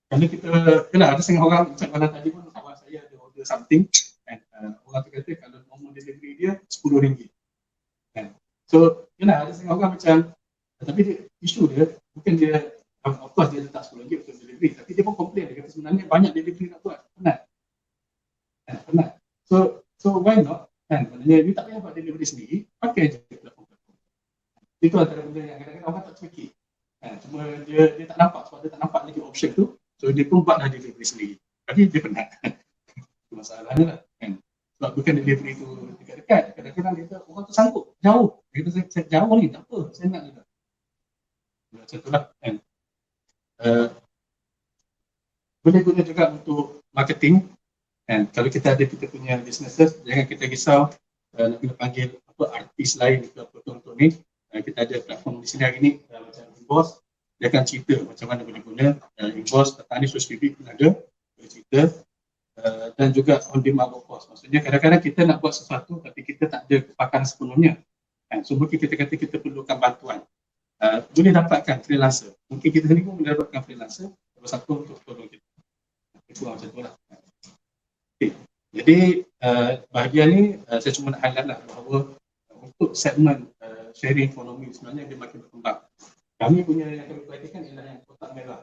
Kalau kita, ada setengah orang macam malam tadi pun kawan saya ada order something and orang tu kata kalau normal delivery dia RM10. So, ada setengah orang macam, tapi dia, isu dia, bukan dia, of course dia letak RM10 untuk delivery, tapi dia pun komplain, dia kata sebenarnya banyak delivery nak buat, penat. So why not? Maksudnya dia tak payah buat delivery sendiri, pakai je platform-platform. Itu antara benda yang kadang-kadang orang tak terfikir. Cuma dia tak nampak sebab dia tak nampak lagi option tu. So dia pun buatlah delivery sendiri. Tapi dia penat. Itu masalahnya lah. Sebab bukan delivery tu dekat-dekat. Kadang-kadang dia kata orang tu sanggup, jauh. Dia kata saya jauh ni, tak apa, saya nak juga. Macam tu lah. Boleh guna juga untuk marketing. Kalau kita ada kita punya businesses, jangan kita risau nak kena panggil artis lain ke apa contoh ni. Kita ada platform di sini hari ni macam Inbox. Dia akan cerita macam mana boleh guna Inbox, petani sosial pun ada, boleh cerita. Dan juga on demand workforce. Maksudnya kadang-kadang kita nak buat sesuatu tapi kita tak ada kepakan sepenuhnya. So mungkin kita kata kita perlukan bantuan, boleh dapatkan freelancer. Mungkin kita sendiri pun boleh dapatkan freelancer bersatu untuk tolong kita. Itu macam tu lah. Okay. Jadi bahagian ni saya cuma nak highlight lah bahawa untuk segmen sharing ekonomi sebenarnya dia makin berkembang. Kami punya yang kami perhatikan ialah yang kotak merah.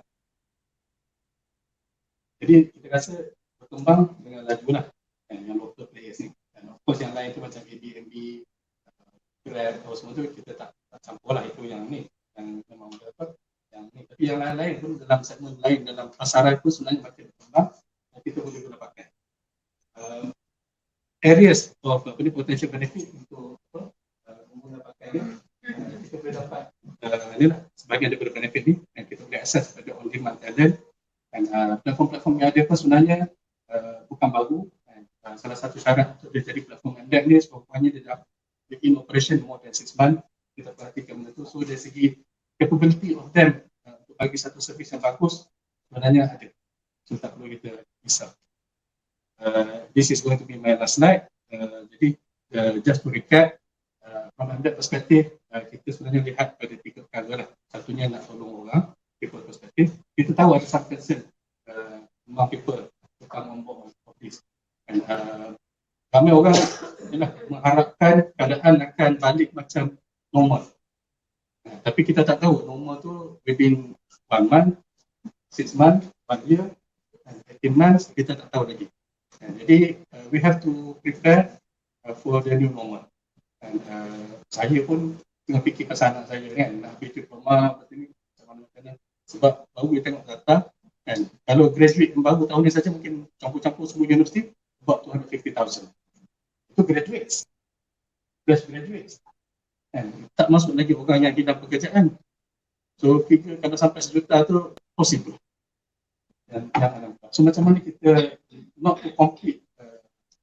Jadi kita rasa berkembang dengan laju lah yang local players ni. Dan of course yang lain tu macam Airbnb, Grab atau semua tu kita tak campur lah, itu yang ni yang memang dapat yang ni. Tapi yang lain-lain pun dalam segmen lain dalam pasaran pun sebenarnya makin berkembang dan kita boleh dapatkan areas of potential benefit untuk mendapatkan ni. Kita boleh dapat ni lah sebahagian daripada benefit ni dan kita boleh akses pada on demand talent. Dan platform-platform yang ada pun sebenarnya bukan baru. Salah satu syarat untuk dia jadi platform yang ada ni sebenarnya dia dah in operation more than 6 months. Kita perhatikan benda tu. So dari segi capability of them untuk bagi satu servis yang bagus sebenarnya ada. So tak perlu kita risau. This is going to be my last slide. Jadi just to recap, from that perspective, kita sebenarnya lihat pada 3 perkara lah. Satunya nak tolong orang, people perspective. Kita tahu ada some concern among people to come on board of this. And ramai orang mengharapkan keadaan akan balik macam normal. Tapi kita tak tahu normal tu within 1 month, 6 months, 1 year, 18 months, kita tak tahu lagi. Jadi we have to prepare for the new normal. Dan saya pun tengah fikir pasal anak saya kan, nak pergi diploma macam ni, macam mana. Sebab baru dia tengok data, kan, kalau graduate yang baru tahun ni saja mungkin campur-campur semua universiti about 250,000. Itu graduates. Fresh graduates. Kan, tak masuk lagi orang yang hilang pekerjaan. So figure kalau sampai 1 juta tu possible. Dan yang nampak. So macam mana kita not to compete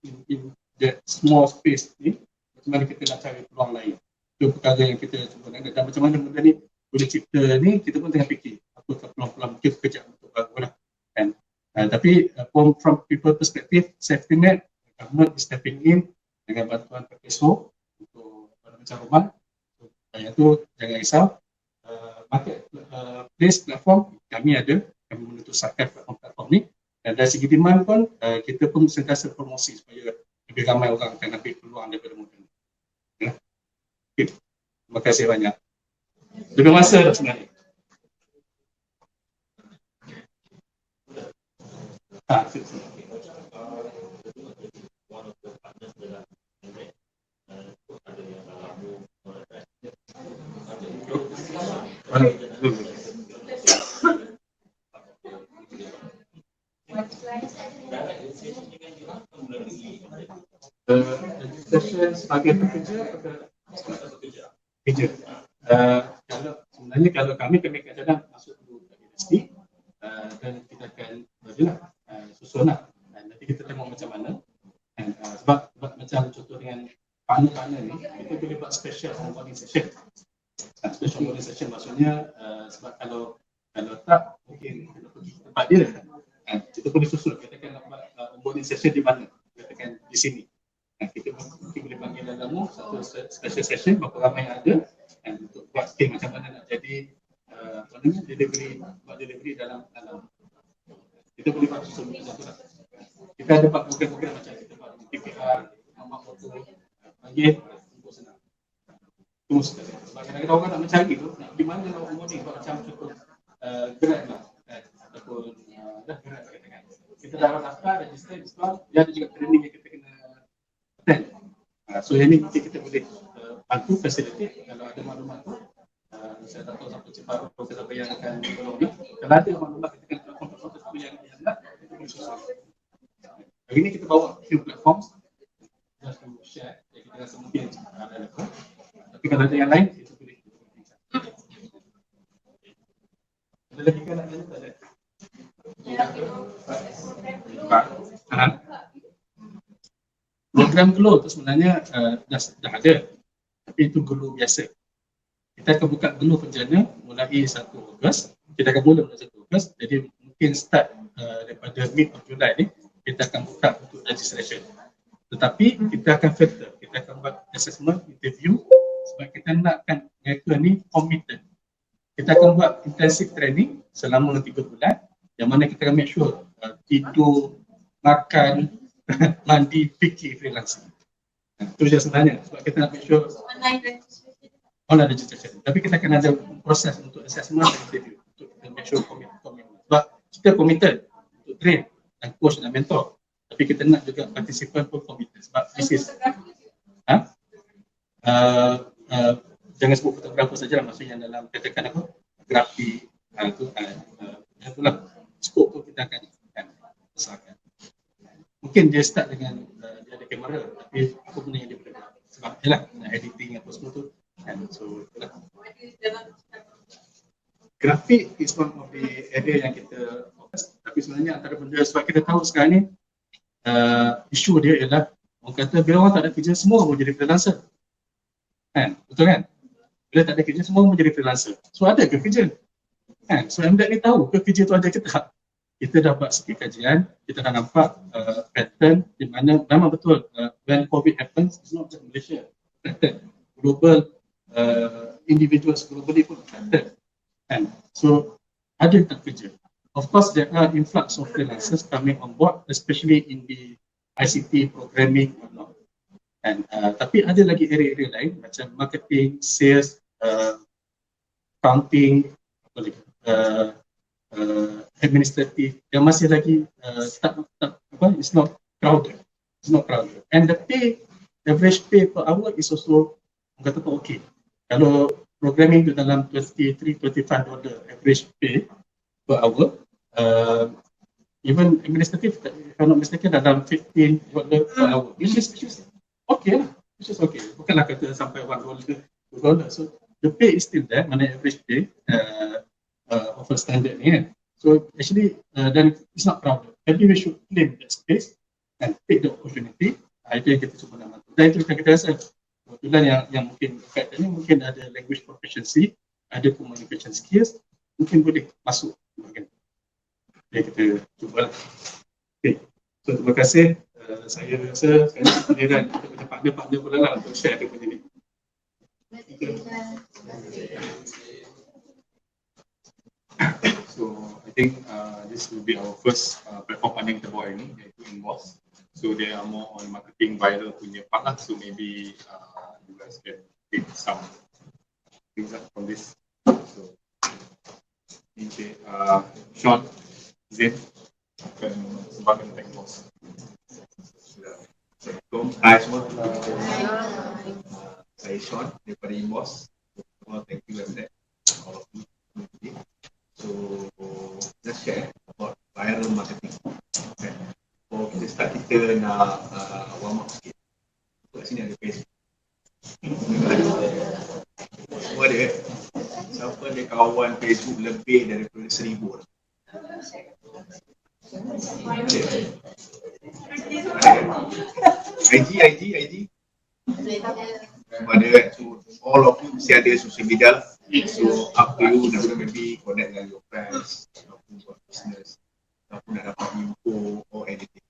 in the small space ni, macam mana kita nak cari peluang lain. Itu perkara yang kita cuba nak, dan macam mana benda ni boleh cipta ni, kita pun tengah fikir apakah peluang-peluang mungkin pekerjaan untuk baru lah. Kan? Tapi from people perspective, safety net, government is stepping in dengan bantuan PKSO untuk macam rumah. Yang tu jangan risau. Marketplace platform kami ada, kami menentuskan platform ni. Dan dari segi demand pun kita pun sentiasa promosi supaya lebih ramai orang akan ambil peluang daripada modal. Ya. Okay. Terima kasih banyak. Lebih masa dah sebenarnya. Registration sebagai pekerja atau pekerja? Kalau sebenarnya kalau kami kadang-kadang masuk dulu ke universiti dan kita akan susun lah, dan nanti kita tengok macam mana. Sebab macam contoh dengan partner-partner ni, kita boleh buat special onboarding session. Special onboarding session maksudnya sebab kalau tak mungkin kita pergi ke tempat dia, kita boleh susun, kita akan buat onboarding session di mana, katakan di sini. Kita mungkin boleh panggil dalam satu special session berapa ramai yang ada, untuk buat tim macam mana nak jadi delivery dalam kita boleh buat susun macam tu lah. Kita ada buat program-program macam kita buat PPR, nama foto, panggil, untuk senang. Terus sebab kadang-kadang orang nak mencari tu, nak pergi mana nak onboarding, macam contoh Grab lah, ataupun Grab katakan. Kita dah daftar, register, dia ada juga training yang kita kena attend. So yang ni kita boleh bantu facilitate kalau ada maklumat tu. Saya tak tahu siapa cepat atau siapa yang akan tolong ni. Kalau ada maklumat kita kena platform-platform yang nak, kita boleh susun. Hari ni kita bawa few platforms just to share yang kita rasa mungkin ada level. Tapi kalau ada yang lain, kita boleh. Ada lagi kan nak tanya? Tak ada? Program Glow tu sebenarnya dah ada, tapi itu Glow biasa. Kita akan buka Glow Penjana mulai 1 Ogos. Kita akan mula pada 1 Ogos. Jadi mungkin start daripada mid of Julai ni kita akan buka untuk registration. Tetapi kita akan filter, kita akan buat assessment, interview kita nakkan mereka ni committed. Kita akan buat intensive training selama 3 bulan yang mana kita akan make sure tidur, makan, mandi, fikir freelancing. Itu je sebenarnya sebab kita nak make sure online registration. Tapi kita akan ada proses untuk assessment dan interview untuk kita make sure commitment. Sebab kita committed untuk train dan coach dan mentor. Tapi kita nak juga participant pun committed sebab this is jangan sebut fotografer saja, maksudnya dalam katakan apa grafik itulah skop tu kita akan besarkan. Mungkin dia start dengan dia ada kamera tapi apa benda yang dia boleh buat sebab ialah editing apa semua tu kan. So itulah grafik is one of the area yang kita fokus. Tapi sebenarnya antara benda sebab kita tahu sekarang ni isu dia ialah orang kata bila orang tak ada kerja semua mau jadi freelancer kan, betul kan? Bila tak ada kerja semua mau jadi freelancer. So ada ke kerja? Kan? So MDEC ni tahu ke kerja tu ada ke tak? Kita dah buat sikit kajian, kita dah nampak pattern di mana memang betul when COVID happens, it's not just Malaysia, pattern global individuals globally pun pattern. And so ada tak kerja? Of course there are influx of freelancers coming on board, especially in the ICT programming or not. And tapi ada lagi area-area lain macam marketing, sales, accounting, administrative yang masih lagi it's not crowded. And the pay, average pay per hour is also kata tu okay. Kalau programming tu dalam $23-25 average pay per hour, even administrative if I'm not mistaken dalam $15 per hour, which is okay lah, which is okay. Bukanlah kata sampai $1, $2. So the pay is still there, mana average pay of a standard ni kan. So actually then it's not crowded. Maybe we should claim that space and take the opportunity. Itu yang kita cuba nak bantu. Dan itu yang kita rasa kebetulan yang mungkin kaitannya mungkin ada language proficiency, ada communication skills, mungkin boleh masuk bahagian. Jadi kita cuba lah. Okay. So terima kasih. Saya rasa sekarang giliran kita partner-partner pula lah untuk share dia punya ni. So I think this will be our first platform partner kita buat ini, iaitu Inbox. So they are more on marketing viral punya part lah. So maybe you guys can take some things up from this. So ini Sean, Zain akan sembahkan tentang Inbox. Assalamualaikum. Hai semua. Saya Sean daripada Inbox. Thank you and all of you. So let's share about viral marketing. Okay. So kita start, kita nak warm up sikit. Kat sini ada Facebook. Semua ada kan? Siapa ada kawan Facebook lebih daripada 1,000 orang? IG. Semua ada kan? So all of you mesti ada social media. So up to you, nak maybe connect dengan your friends, ataupun buat business, ataupun nak dapat info or anything.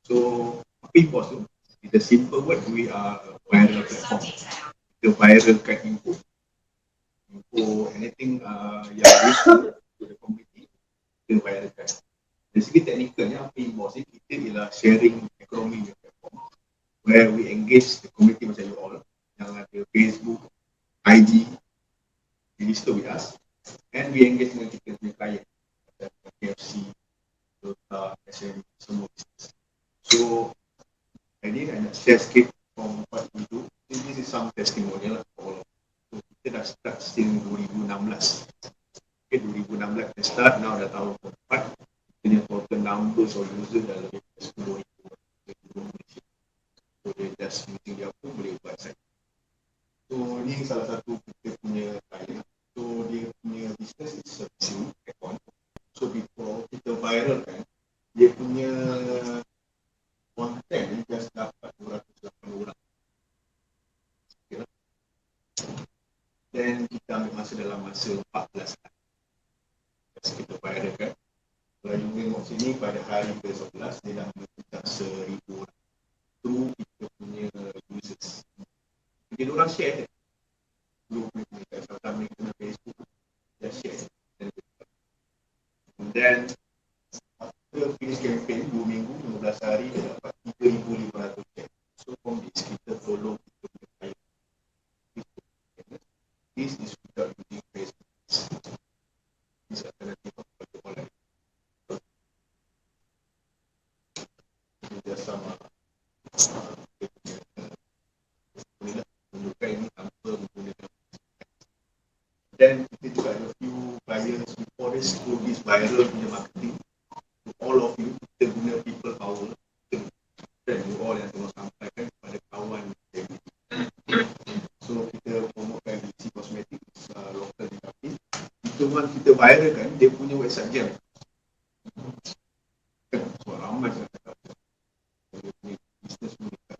So apa info tu? It's a simple word, we are a viral platform. Kita viralkan info, anything yang useful to the community, kita viralkan. Dari segi teknikalnya, apa info ni? Kita ialah sharing economy platform where we engage the community macam you all, yang ada Facebook, IG, register with us, and we engage dengan kita punya client, KFC, Toyota, SME, semua business. So, ini I nak share sikit from what we do. This is some testimonial for all of you. So, kita dah start since 2016. Okay, 2016 kita start, now dah tahun keempat. Kita punya total numbers of user dah lebih dari 10,000. So, dia just using dia pun boleh buat site. So, ni salah satu kita punya client. So dia punya business is servicing account. So before kita viral kan, dia punya content ni just dapat 280 orang. Okay. Then kita ambil masa dalam masa 14 hari. Jadi kita viral kan. Kalau you tengok sini pada hari ke-11 dia dah mencapai 1,000 orang. Itu kita punya users. Jadi orang share Group ni kat sama kena Facebook, just share. And then after finish campaign 2 minggu, 15 hari, dia dapat 3,500 share. So from this, kita follow kita punya client. This is without using Facebook. This alternative of online. Just sama menunjukkan ini tanpa menggunakan. Then kita juga ada few clients before this go this viral punya marketing to all of you. Kita guna people power dan you all yang tolong sampaikan kepada kawan. So kita promotekan DC Cosmetics local di Kapil. Itu memang kita viral kan, dia punya website jam. So ramai sangat cakap dia punya business mereka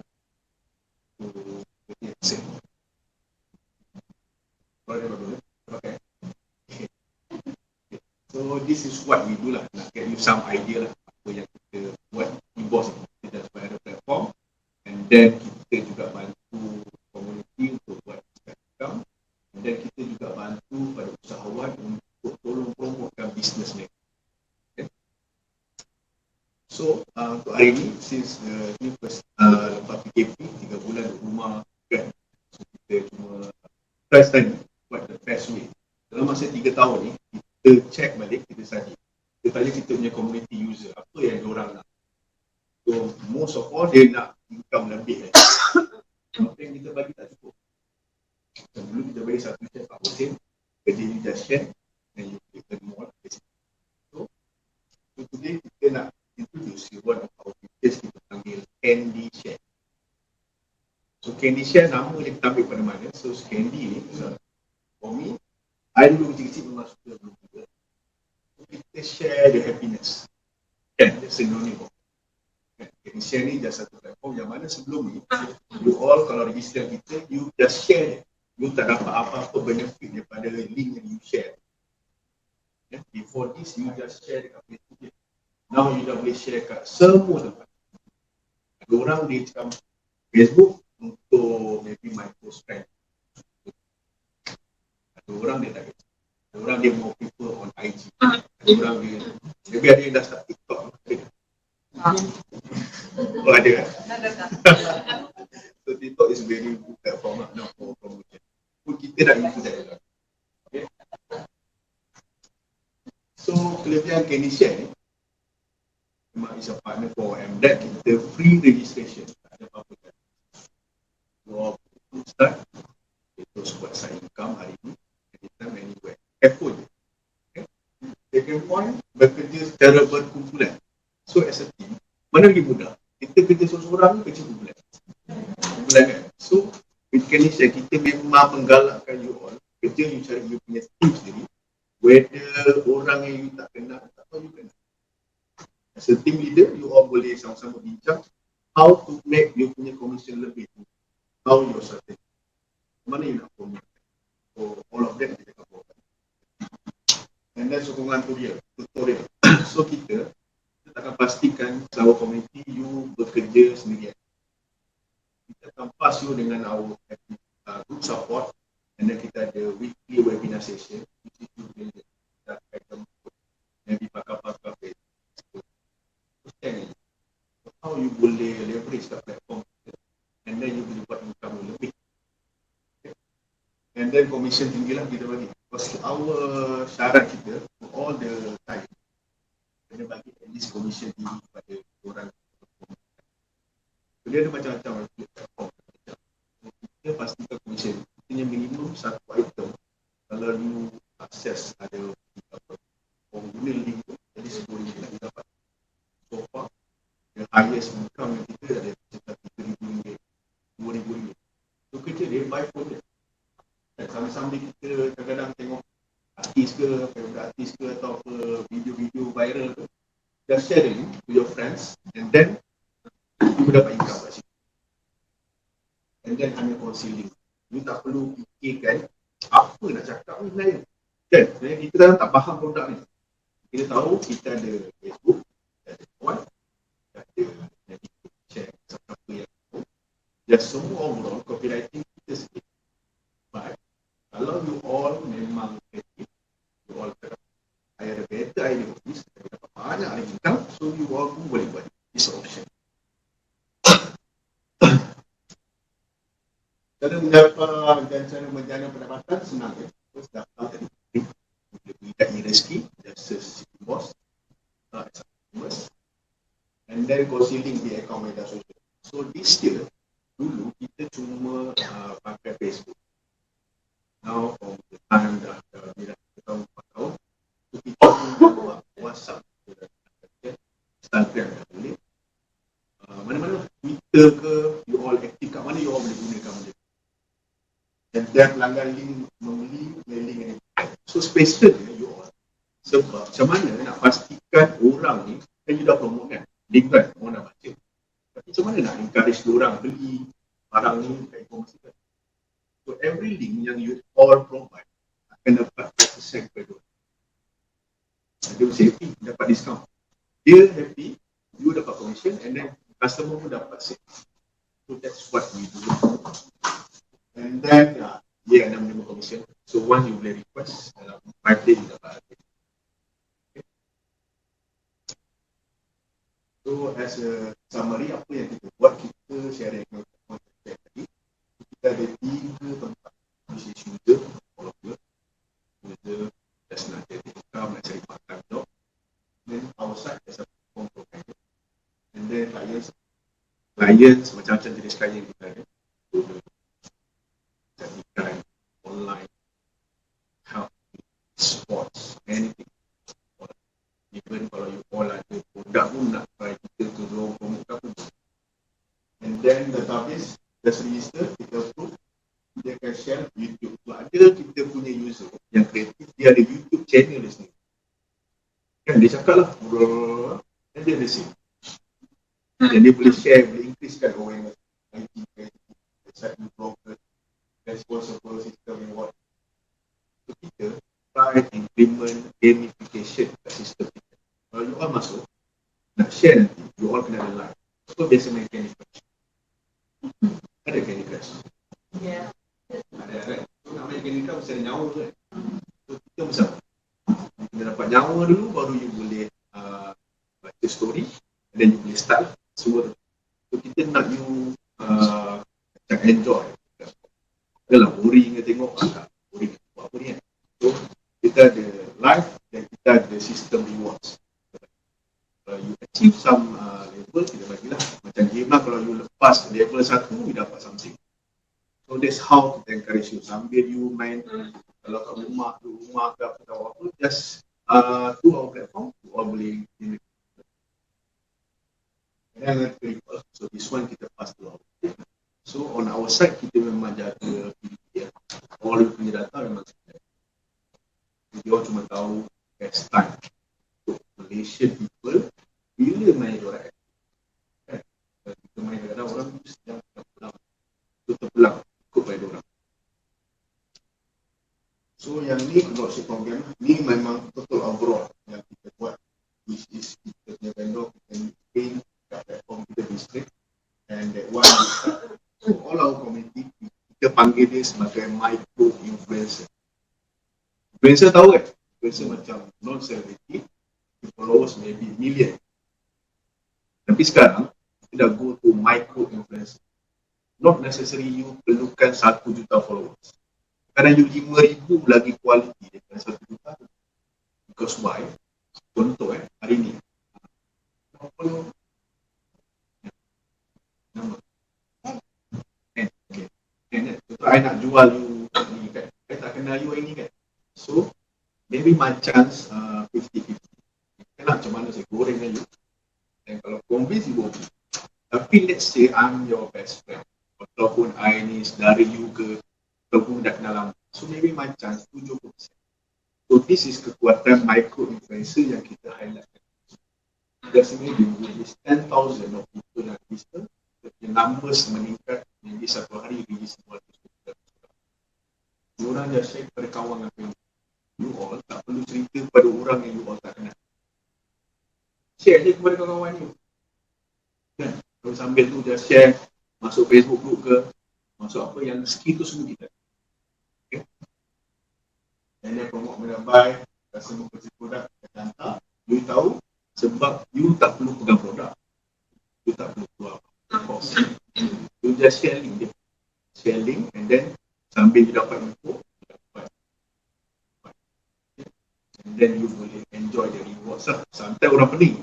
to jadi aksen. Okay. So this is what we do lah. Nak get you some idea lah apa yang kita buat di BOSS. Kita dah viral platform and then kita juga bantu community untuk buat account and then kita juga bantu pada usahawan untuk tolong promotekan bisnes mereka. Okay. So untuk hari ni since ni first lepas PKP 3 bulan duduk rumah kan, so kita cuma try study what the best way. Dalam masa 3 tahun ni kita check balik, kita study, kita tanya kita punya community user apa yang diorang nak. So most of all dia nak income lebih kan. Apa yang kita bagi tak cukup. So, dulu kita bagi satu share tak boleh, kerja you just share and you earn more. So today kita nak introduce you one of our features kita panggil Candy Share. So Candy Share nama dia kita ambil pada mana. So Candy ni for me, I dulu kecil-kecil memang suka belum juga. So kita share the happiness. Kan, the synonym of Candy Share ni just satu platform yang mana sebelum ni you all kalau register kita, you just share. You tak dapat apa-apa benefit daripada link yang you share. Yeah, before this, you just share dekat Facebook. Now you dah boleh share kat semua tempat. Ada orang dia cakap Facebook untuk maybe my close friend. Ada orang dia tak kata. Ada orang dia more people on IG. Ada orang dia, maybe ada yang dah start TikTok. Oh ada kan? So TikTok is very good platform now for promotion. Pun kita dah into that juga. Okay. So kelebihan Candy Share ni memang is a partner for MDAT. Kita free registration. Tak ada apa-apa kan. You all start. Terus buat side income hari ni. Anytime, anywhere. Effort je. Okay. Second point, bekerja secara berkumpulan. So as a team, mana lagi mudah? Kita kerja seorang-seorang kerja kumpulan. Kumpulan kan? So with Candy Share, kita memang menggalakkan you all. Kerja you cari you punya team sendiri. Whether orang yang you tak kenal, tak tahu you kenal. As a team leader, you all boleh sama-sama bincang how to make you punya commission lebih. How your strategy. Mana you nak promote. So all of them kita cover. And then sokongan tutorial. So kita akan pastikan our community you bekerja sendirian. Kita akan pass you dengan our group support and then kita ada weekly webinar session which is you boleh item maybe pakar-pakar Facebook. How you boleh leverage that platform and then you boleh buat income lebih. Okay. And then commission tinggi lah kita bagi. Because our syarat kita for all the time kena bagi at least commission tinggi kepada orang. So, dia ada macam-macam platform. Kita pastikan commission. Kita minimum satu item. Kalau you akses ada orang guna link tu, jadi RM10 nak dapat. So far, the highest income yang kita ada sekitar RM3,000, RM2,000. So kerja dia by phone dia. Dan sama-sama kita kadang-kadang tengok artis ke, favorite artis ke atau apa video-video viral tu, just share the link to your friends and then you dapat income kat situ. And then hanya concealing. You tak perlu fikirkan apa nak cakap ni sebenarnya. Kan? Sebenarnya kita dalam tak faham produk ni. Kita tahu kita ada Facebook, kita ada kawan, kita ada share siapa yang tahu. Dan semua overall copywriting kita sikit. But Cara mendapat dan cara menjana pendapatan senang ya. Terus daftar tadi. Kita kat e-rezeki, just search City Boss, as a customer, and then go link di account media sosial. So this year, dulu kita cuma pakai Facebook. Now from the time dah bila kita tahun 4 tahun, so kita pun buat WhatsApp, Instagram dah boleh. Mana-mana Twitter ke, you all aktif kat mana, you all boleh gunakan benda. Dan pelanggan link membeli mailing ni. So special dia you all. Sebab macam mana nak pastikan orang ni, kan you dah promote kan, link kan, orang dah baca. Tapi macam mana nak encourage orang beli barang ni kat informasi kan. So every link yang you all provide akan dapat 10% kepada orang. Dia mesti happy, dapat discount. Dia happy, you dapat commission, and then customer pun dapat save. So that's what we do. And then dia ada menerima commission. So once you boleh request dalam 5 days you dapat harga. Okay. So as a summary, apa yang kita buat, kita share konsep tadi. Kita ada 3 tempat, which is user, follower, user just nak cari income, nak cari part-time job. Then outside as a platform provider. And then clients macam-macam jenis klien kita ada. Jadikan online, help, sports, anything. Even kalau you all ada produk pun nak try kita tu dulu promote apa pun. And then database, just register, kita approve, dia akan share YouTube. So ada kita punya user yang kreatif, dia ada YouTube channel dia sendiri. Kan dia cakap lah, dan dia listen. Dan dia boleh share, boleh increasekan awareness. IT, website, blogger, responsible system reward. So kita try implement gamification kat sistem kita. Kalau you all masuk, nak share nanti, you all kena ada live. So biasa main Candy Crush. Ada Candy Crush? Ya. Ada kan? So nak main Candy Crush mesti ada nyawa tu kan? So kita bersama. Kita dapat nyawa dulu, baru you boleh baca story, and then you boleh start semua tu. So kita nak you macam enjoy. Adalah boring ke tengok, tak boring buat apa ni kan. So kita ada live dan kita ada sistem rewards. Kalau you achieve some level, kita bagilah. Macam game lah, kalau you lepas level 1, you dapat something. So that's how kita encourage you. Sambil you main, kalau kat rumah ke apa tahu apa, just to our platform, you all boleh and so this one kita pass to our. So on our side, kita memang jaga PDP ya. All you punya data memang kita. Dia orang cuma tahu best time untuk Malaysian people bila main orang kan. Kita main kadang-kadang orang sedang terpulang. Itu terpulang ikut pada orang. So yang ni dropship program ni memang total overall yang kita buat, which is kita punya vendor, kita pay kat platform kita district, and that one so all our community kita panggil dia sebagai micro influencer. Influencer tahu kan? Influencer macam non-celebrity, followers maybe million. Tapi sekarang kita dah go to micro influencer. Not necessary you perlukan 1 juta followers. Kadang you 5,000 lagi quality daripada 1 juta. Because why? Contoh hari ni follow nama contoh I nak jual you ni kan, I tak kenal you hari ni kan. So maybe my chance 50-50. Kenal macam mana saya goreng dengan you, dan kalau convince you okay. Tapi let's say I'm your best friend, ataupun I ni saudara you ke, ataupun dah kenal lama, so maybe my chance 70%. So this is kekuatan micro influencer yang kita highlightkan. Just maybe with 10,000 of people yang register, the numbers meningkat, maybe satu hari register 200. Diorang dah share kepada kawan apa yang you all tak perlu cerita kepada orang yang you all tak kenal. Share je kepada kawan-kawan you kan. Kalau sambil tu just share, masuk Facebook group ke, masuk apa yang skill tu semua kita. Okay. And then promote menambah, customer purchase produk, dan hantar, you tahu sebab you tak perlu pegang produk, you tak perlu keluar cost, you just share link dia. share link, and then sambil you dapat info, you dapat, and then you boleh enjoy the rewards lah. Sometimes orang pening,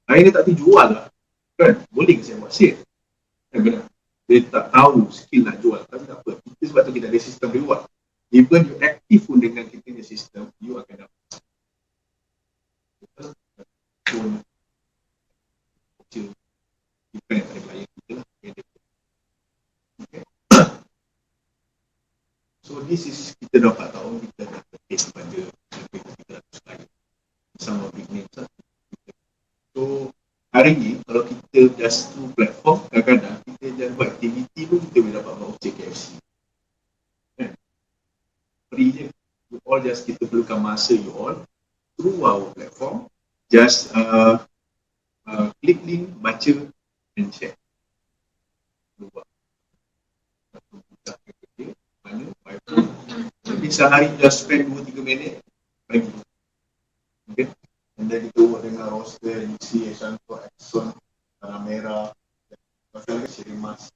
hari ni tak jual lah, kan? Boleh ke saya buat sale? Kan benar? Dia tak tahu skill nak jual, tapi tak apa. Itu sebab tu kita ada sistem reward. Even you aktif pun dengan kita punya sistem, you akan dapat pun depend pada klien kita lah. Okay. So this is, kita dapat tahu kita dah terkait kepada lebih 300 klien, sama big names lah. So hari ni kalau kita just through platform, kadang-kadang kita just buat aktiviti pun kita boleh dapat voucher KFC. Kan? Free je. You all just, kita perlukan masa you all through our platform, just klik link, baca and share. Lupa. Mana? Jadi sehari just spend 2-3 minit bagi. Okay? And then kita buat dengan roster, UC, Shanto, Exxon, Tanah Merah, pasal lagi Seri Mas.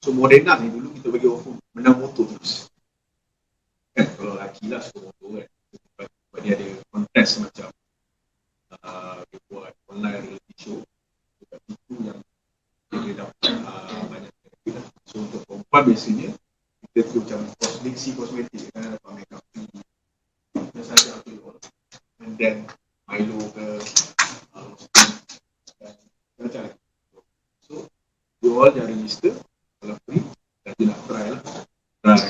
So Moderna ni dulu kita bagi offer menang motor terus. Kan? Kalau lelaki lah suka motor kan. Sebab dia ada contest macam dia buat online reality show. Sebab itu yang dia boleh dapat banyak benefit lah. So untuk perempuan biasanya kita tu macam kosmetik kan, dapat makeup free. Dan saja aku all. And then Milo ke macam lagi. So you all jangan register kalau free, dan dia nak try lah. Try.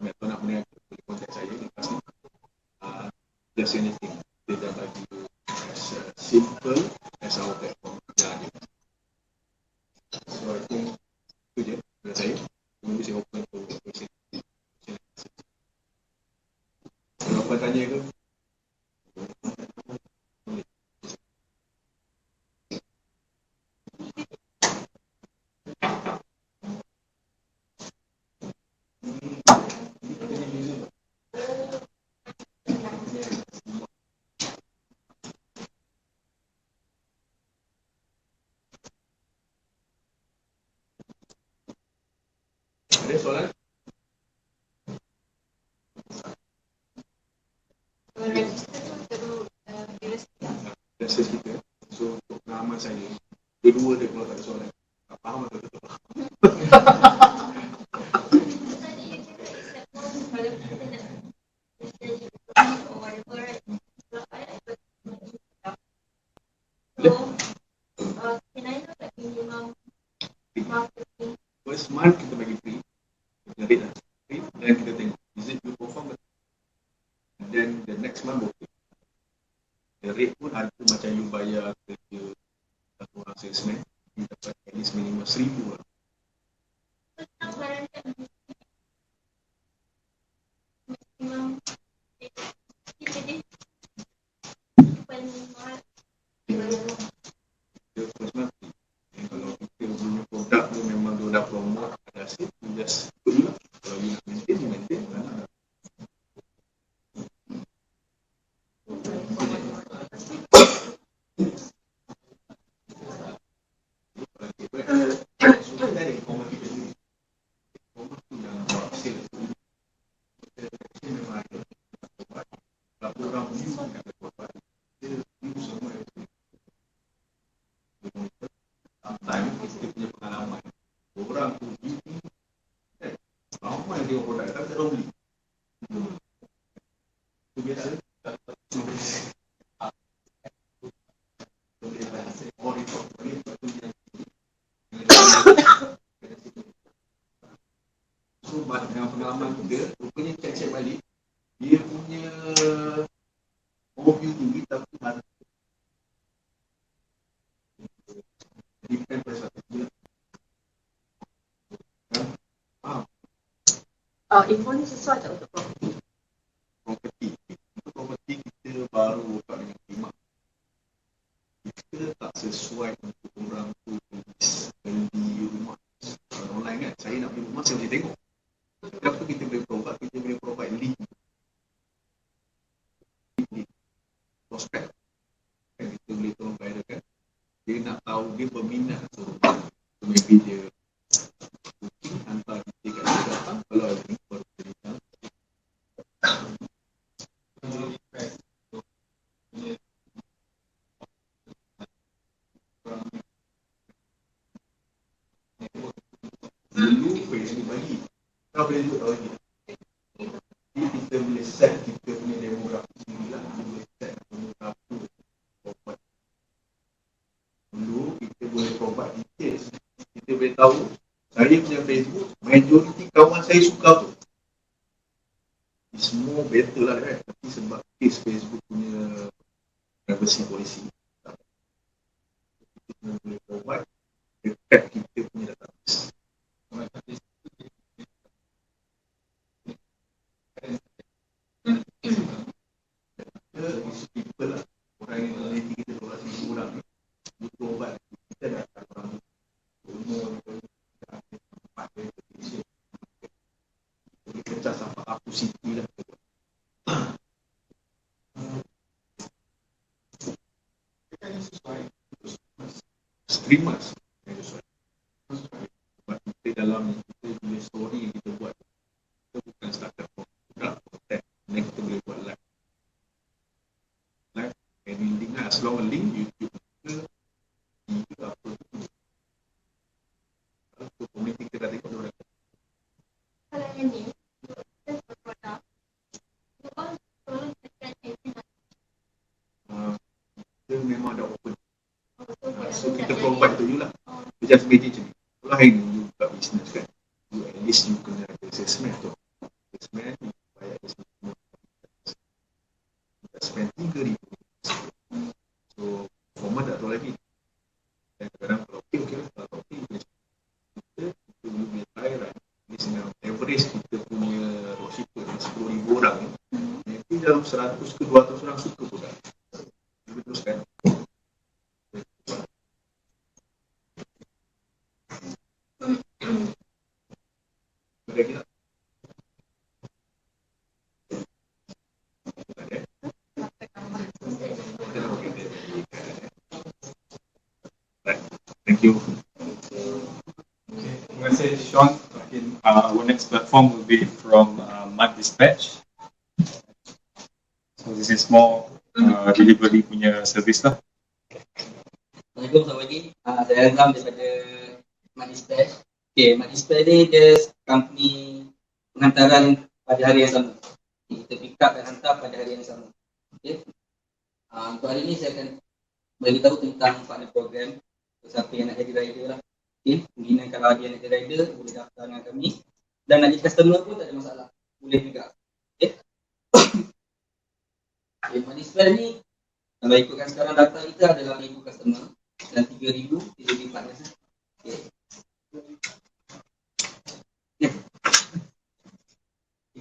Atau nak berniaga, boleh contact saya lepas ni. Just anything. Dia dah bagi as simple as our platform kerja dia. So I think itu je dari saya. Mungkin saya open for question. Kalau apa tanya ke? Ada soalan? Register kita. So untuk pengalaman saya, kedua dia kalau tak ada soalan, tak faham atau tak faham. First month kita bagi free, kita rate lah free, dan kita tengok is it you perform, and then the next month okay. The rate pun ada macam you bayar kerja satu orang salesman, you dapat at least minimum 1,000 lah. The first month free. And kalau kita punya produk tu memang dia dah promote ada hasil, you just ikut je lah. Kalau you nak maintain, you maintain. Tengok produk tapi tak orang beli. Itu biasa. So dengan pengalaman dia, rupanya cek balik, dia punya overview tinggi tapi mana depend pada satu dia. Info ni sesuai tak untuk property? Untuk property kita baru buka dengan khidmat. Kita tak sesuai untuk orang tu beli rumah. Kalau online kan, saya nak beli rumah, saya boleh tengok. Kenapa kita boleh provide? Kita boleh provide link. Prospect. Kan kita boleh tolong viral kan. Dia nak tahu dia berminat. So maybe dia booking Facebook bagi. Kau boleh duduk tahu lagi. Jadi kita boleh set kita punya demografi sendiri lah. Kita boleh set apa provide. Dulu kita boleh provide details. Kita boleh tahu saya punya Facebook, majoriti kawan saya suka tu. Semua better lah kan. Tapi sebab case Facebook punya privacy policy, kita boleh provide dekat kita punya database. People lah, orang yang meneliti kita 12,000 orang ni, butuh obat, kita dah akan orang umur, tempat dia, jadi kerja sampai aku siti lah. Streamers sebab kita dalam kita punya story yang kita buat, kita bukan starter program content, dan kita boleh buat live and link lah, as long as link YouTube ke TV ke apa tu, kalau community kita dah tengok orang. Kalau yang ni, kita produk, kita memang ada open. So kita provide to you lah. Kita just make it macam ni. Lain you buka business kan, you at least you kena ada assessment tu. Assessment, you bayar assessment. Kita spend 3,000. So format tak tahu lagi. Dan kadang kalau okey lah. Kalau okey, kita boleh try right. Di sini average kita punya dropshipper 10,000 orang ni, nanti dalam 100 ke 200 orang suka pun tak. Kita teruskan. Lagi tak? Thank you. Terima kasih Sean. Our next platform will be from Mud Dispatch. So this is more delivery punya service lah. Assalamualaikum, selamat pagi. Saya Azam daripada Mud Dispatch. Okay, Mud Dispatch ni dia company penghantaran pada hari yang sama. Kita pick up dan hantar pada hari yang sama. Okay. Untuk hari ni saya akan beritahu tentang partner program. Siapa yang nak jadi rider lah. Okay, mungkin kalau ada yang nak jadi rider, boleh daftar dengan kami. Dan nak jadi customer pun tak ada masalah. Boleh pick up. Okay. Okay, Mud Dispatch ni, kalau ikutkan sekarang data kita adalah 1,000 customer dan 3,000 delivery partners. Okay.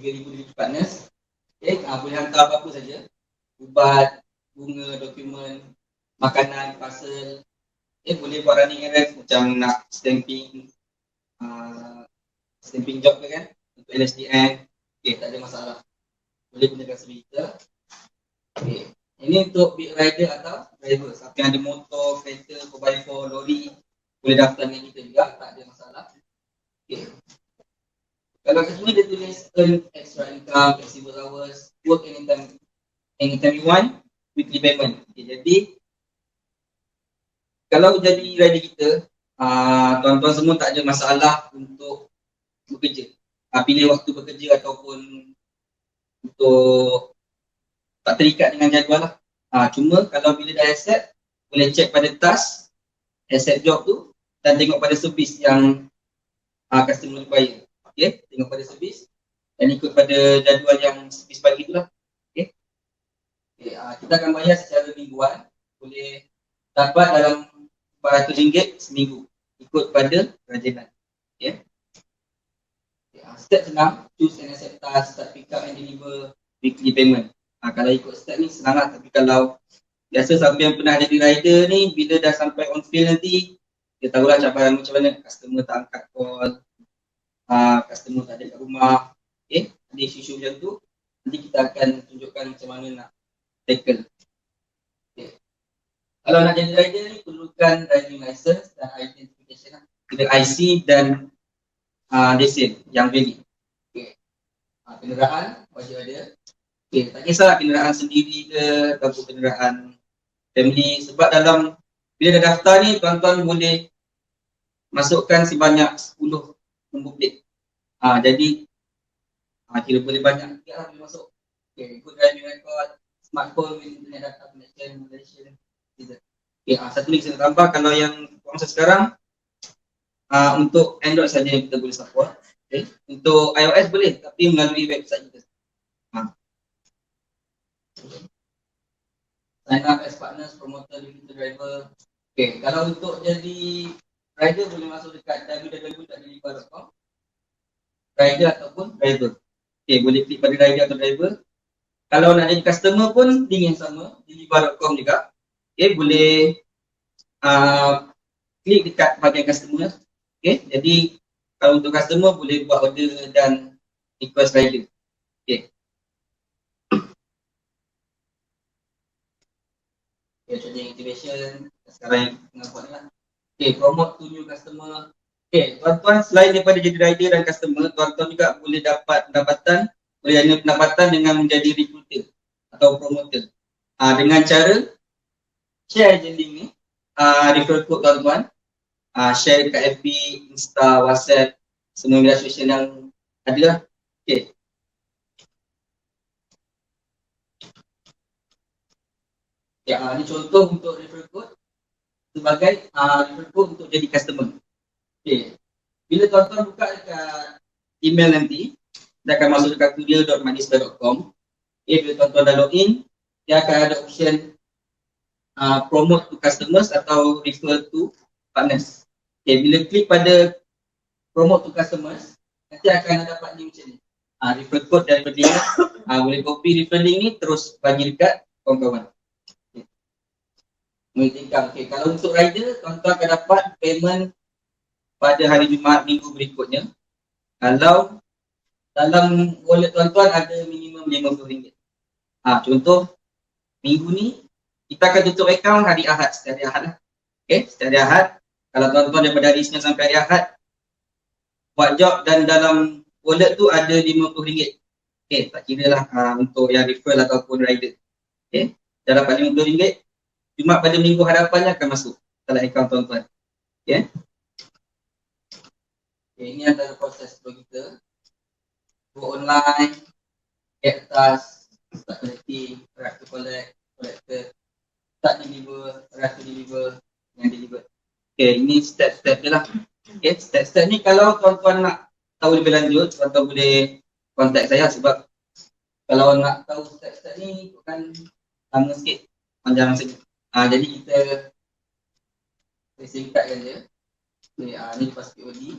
3,000 delivery partners. Okay, boleh hantar apa-apa saja. Ubat, bunga, dokumen, makanan, parcel. Boleh buat running errands macam nak stamping job ke kan untuk LSDN. Okay, tak ada masalah. Boleh gunakan service kita. Okay. Ini untuk big rider atau driver. Siapa yang ada motor, kereta, 4x4, lori, boleh daftar dengan kita juga, tak ada masalah. Okay. Kalau kat sini dia tulis earn extra income, flexible hours, work anytime you want, weekly payment. Okay, jadi kalau jadi rider kita, tuan-tuan semua tak ada masalah untuk bekerja. Pilih waktu bekerja ataupun untuk tak terikat dengan jadual lah. Cuma kalau bila dah accept, boleh check pada task, accept job tu dan tengok pada servis yang customer require. Okay, tengok pada servis dan ikut pada jadual yang servis bagi tu lah. Okay. Okay, kita akan bayar secara mingguan, boleh dapat dalam RM400 seminggu ikut pada kerajinan. Okay. Okay, step senang, choose and accept task, start pick up and deliver, weekly payment. Kalau ikut step ni senang lah, tapi kalau biasa siapa yang pernah jadi rider ni, bila dah sampai on field nanti, dia tahulah cabaran macam mana, customer tak angkat call, customer tak ada kat rumah, okay, ada isu-isu macam tu, nanti kita akan tunjukkan macam mana nak tackle. Okay. Kalau nak jadi rider ni, perlukan driving license dan identification lah, kira IC dan lesen yang valid. Okay. Kenderaan wajib ada. Okay, tak kisah kenderaan sendiri ke ataupun kenderaan family, sebab dalam bila dah daftar ni tuan-tuan boleh masukkan sebanyak 10 nombor plate. Jadi kira boleh banyak juga lah boleh masuk. Good driving record, smartphone with internet data connection, Malaysia. Satu lagi saya nak tambah, kalau yang masa sekarang untuk Android saja kita boleh support. Untuk iOS boleh, tapi melalui website kita. Sign up as partners, promoter, digital driver. Kalau untuk jadi rider boleh masuk dekat www.deliver.com, rider ataupun driver. Boleh klik pada rider atau driver. Kalau nak jadi customer pun link yang sama, deliver.com juga. Boleh klik dekat bahagian customer. Jadi kalau untuk customer boleh buat order dan request rider. Charging activation sekarang yang tengah buat ni lah. Promote to new customer. Tuan-tuan selain daripada jadi rider dan customer, tuan-tuan juga boleh dapat pendapatan, boleh ada pendapatan dengan menjadi recruiter atau promoter. Dengan cara share je link ni, referral code tuan-tuan, share dekat FB, Insta, WhatsApp, semua media sosial yang ada lah. Ini contoh untuk referral code sebagai referral code untuk jadi customer. Bila tuan-tuan buka dekat email nanti, dia akan masuk dekat courier.mynisba.com. Bila tuan-tuan dah login, dia akan ada option promote to customers atau refer to partners. Bila klik pada promote to customers, nanti akan dapat link macam ni. Refer code daripada dia, boleh copy refer link ni terus bagi dekat kawan-kawan. Kalau untuk rider, tuan-tuan akan dapat payment pada hari Jumaat minggu berikutnya. Kalau dalam wallet tuan-tuan ada minimum RM50. Contoh minggu ni kita akan tutup akaun hari Ahad, setiap hari Ahad lah. Setiap hari Ahad. Kalau tuan-tuan daripada hari Isnin sampai hari Ahad buat job dan dalam wallet tu ada RM50. Tak kira lah untuk yang referral ataupun rider. Dah dapat RM50. Jumaat pada minggu hadapannya akan masuk dalam akaun tuan-tuan. Ini adalah proses untuk kita go online, get task, start collecting, arrive to collect, collected, start deliver, arrive to deliver, and deliver. Ini step-step je lah. Step-step ni kalau tuan-tuan nak tahu lebih lanjut, tuan-tuan boleh contact saya sebab kalau nak tahu step-step ni akan lama sikit, panjang sikit. Jadi kita singkatkan je. Ni lepas POD.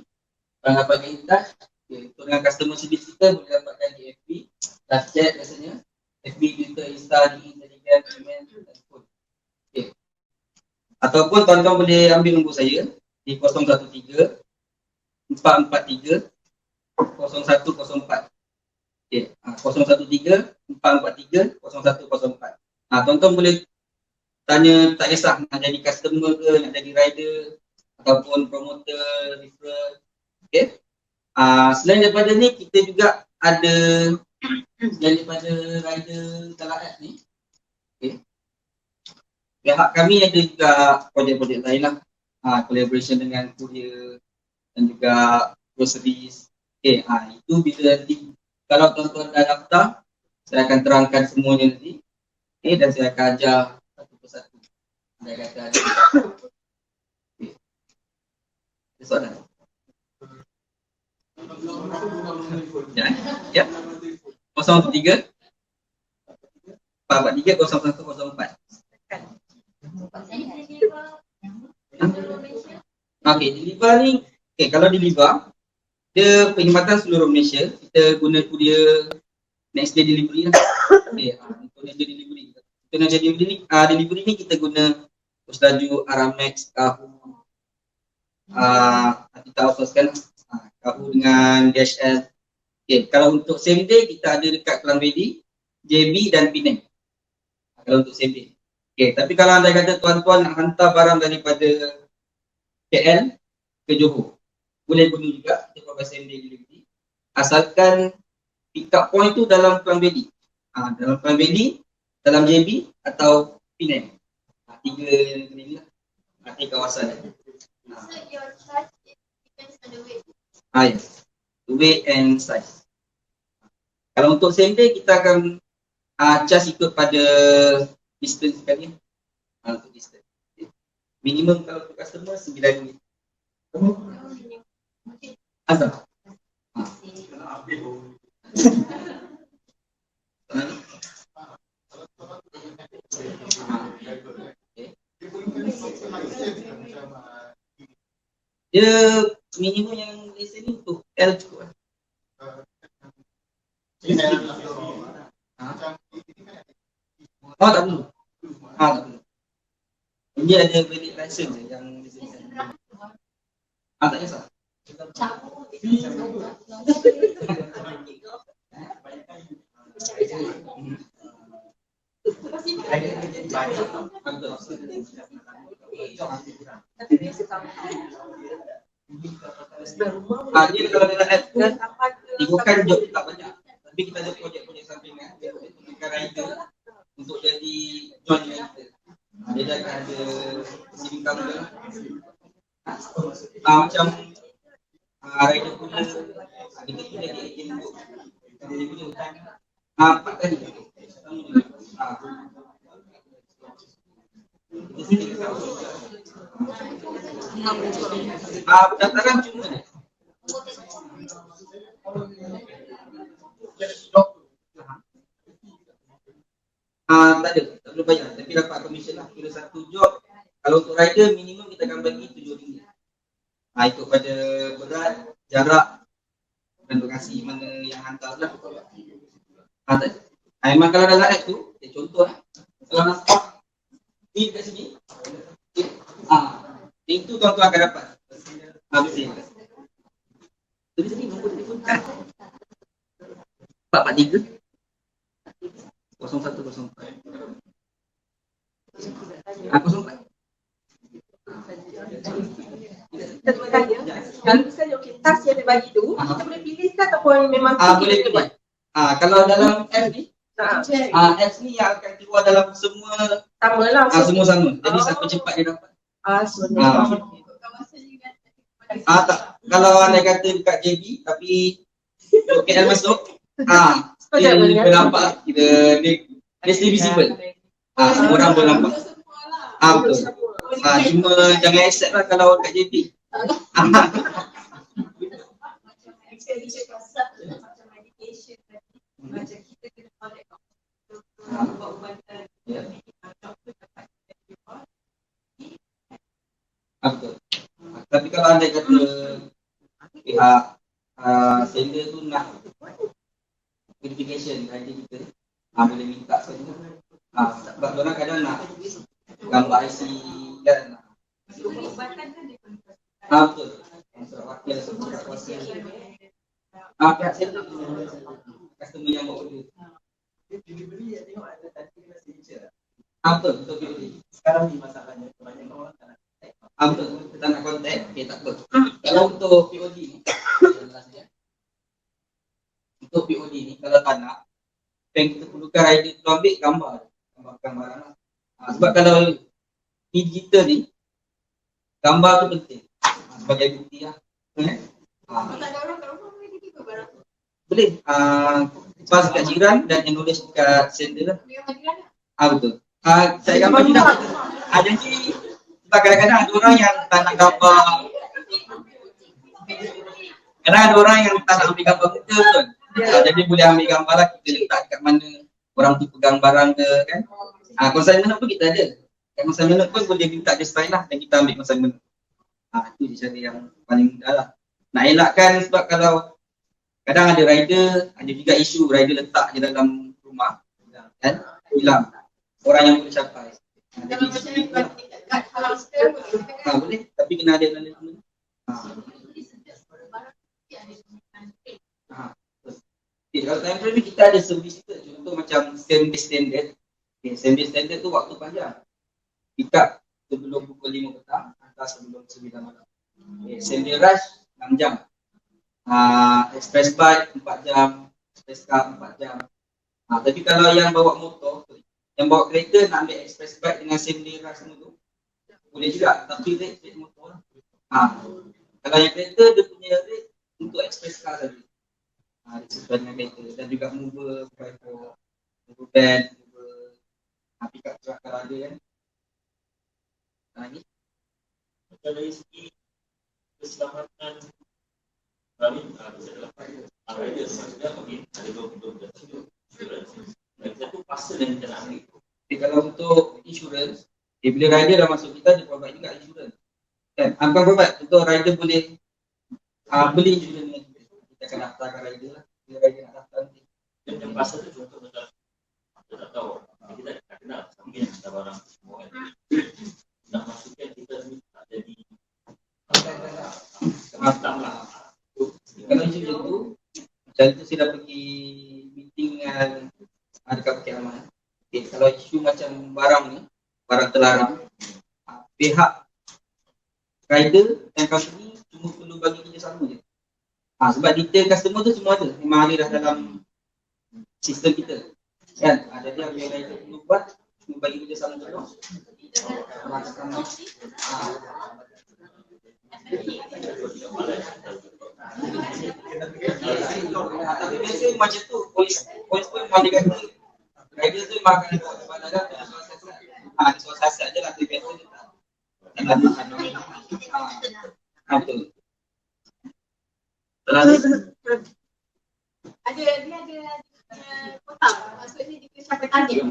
Kalau dapatkan in-touch, untuk dengan customer service kita boleh dapatkan di FB, live chat biasanya, FB, Twitter, Insta, Telegram, email dan phone. Ataupun tuan-tuan boleh ambil nombor saya di 013 443 0104. 013 443 0104. Tuan-tuan boleh tanya, tak kisah nak jadi customer ke, nak jadi rider ataupun promoter, referral. Selain daripada ni, kita juga ada selain daripada rider dalam app ni, pihak kami ada juga projek-projek lain lah. Collaboration dengan courier dan juga groceries. Itu bila nanti kalau tuan-tuan dah daftar, saya akan terangkan semuanya nanti. Dan saya akan ajar satu persatu. Anda kata ada. Ada soalan? Ya. 013 443 0104. Deliver ni, kalau deliver, dia perkhidmatan seluruh Malaysia. Kita guna courier next day delivery lah. Untuk next day delivery. Untuk next day delivery ni kita guna terus laju Aramex, Kahu, nanti kita outsourcekan Kahu dengan DHL. Kalau untuk same day kita ada dekat Klang Valley, JB dan Penang. Kalau untuk same day. Tapi kalau anda kata tuan-tuan nak hantar barang daripada KL ke Johor, boleh guna juga, kita provide same day delivery. Asalkan pick up point tu dalam Klang Valley. Dalam Klang Valley, dalam JB atau Penang. Tiga negeri lah. Tiga kawasan. So your charge depends on the weight. Yes. weight and size. Kalau untuk sender kita akan charge ikut pada distance sekali. Untuk distance. Minimum kalau untuk customer RM9. Azam. Dia minimum yang di sini untuk L cukup lah. Oh tak perlu. Tak perlu. Dia ada valid license yang di sini. Tak kisah. Dia kalau dalam app kan, bukan job tak banyak. Tapi kita ada projek-projek sampingan untuk rider untuk jadi join rider. Dia dah ada saving account dia. Macam rider pula kita pun jadi agent untuk dia punya hutang 4 kali. Pendaftaran cuma ni. Tak ada, tak perlu bayar, tapi dapat komisen lah. Kira satu job, kalau untuk rider minimum kita akan bagi RM7. Ikut pada berat, jarak dan lokasi mana yang hantar lah. Tak ada. Memang kalau dalam app tu, contoh lah, kalau nampak ni dekat sini, itu tuan-tuan akan dapat. Betul. Tulis sini nombor telefon. 443 0104. 04. Kita boleh tanya, kalau misalnya tas yang dia bagi tu, kita boleh pilih ke ataupun memang Boleh pilih. Kalau dalam app ni, app ni yang akan keluar dalam semua sama lah. semua sama. Jadi siapa cepat dia dapat. Tak. Kalau anda kata dekat JB tapi KL masuk, dia boleh nampak kita dia still visible. Semua orang boleh nampak. Betul. Cuma jangan accept lah kalau kat JB. Betul. Tapi kalau anda kata pihak sender tu nak verification ID kita, boleh minta saja. Sebab orang kadang nak gambar IC kan. Betul. Surat wakil, surat kuasa. Pihak sender customer yang bawa order. Delivery yang tengok ada tadi signature. Betul, betul delivery. Sekarang ni masalahnya kebanyakan orang tak nak kontak. Betul, kita nak kontak, okey tak apa. Kalau untuk POD ni, untuk POD ni kalau tak nak, yang kita perlukan rider tu ambil gambar barang lah. Sebab kalau di digital ni, gambar tu penting sebagai bukti lah. Tak ada orang kat rumah boleh tiba barang tu. Boleh. Pas kat jiran dan acknowledge dekat sender lah. Betul. Saya gambar juga. Jadi sebab kadang-kadang ada orang yang tak nak gambar. Kadang ada orang yang tak nak ambil gambar kita betul. Jadi boleh ambil gambar lah, kita letak kat mana orang tu pegang barang ke kan. Consignment pun kita ada. Kat consignment pun boleh minta dia sign lah dan kita ambil consignment. Itu cara yang paling mudah lah. Nak elakkan sebab kalau kadang ada rider, ada juga isu rider letak je dalam rumah kan, hilang. Orang yang boleh capai. Kalau macam yang kat halal store boleh, tapi kena ada dalam rumah. Kalau time frame ni kita ada servis kita. Contoh macam same day standard. Same day standard tu waktu panjang. Pick sebelum pukul 5 petang, hantar sebelum 9 malam. Same day rush 6 jam. Express bike 4 jam, express car 4 jam. Tapi kalau yang bawa motor, yang bawa kereta nak ambil express bike dengan same day rush semua tu, boleh juga, tapi rate motor lah. Kalau yang kereta dia punya rate untuk express car saja. Disesuaikan dengan meter dan juga mover band, pick up truck kalau ada kan. Lagi Dari segi keselamatan kami bisa dapat rider maksudnya ada dua dan satu fasa yang kita nak ambil. Jadi kalau untuk insurans, bila rider dah masuk kita, dia provide juga insurans. Kan, bukan provide, untuk rider boleh beli insurans ni. Kita akan daftarkan rider lah. Bila rider nak daftar nanti. Dan yang fasa tu contoh macam kita tak tahu, kita tak kenal sambil kita barang semua kan. Nak masukkan kita ni tak jadi Maaf lah. Kalau isu macam tu, macam tu saya dah pergi meeting dengan dekat Bukit Aman. Okay, kalau isu macam barang ni, barang terlarang, pihak rider dan company cuma perlu bagi kerjasama je. Sebab detail customer tu semua ada, memang ada dah dalam sistem kita. Kan? Jadi apa yang rider perlu buat, cuma bagi kerjasama je. Tapi biasa macam tu, polis pun memang dia kata rider tu memang akan buat kebalan soal sasat je lah, tapi biasa dia tak betul. Dia ada kotak, maksudnya dia kena capai target.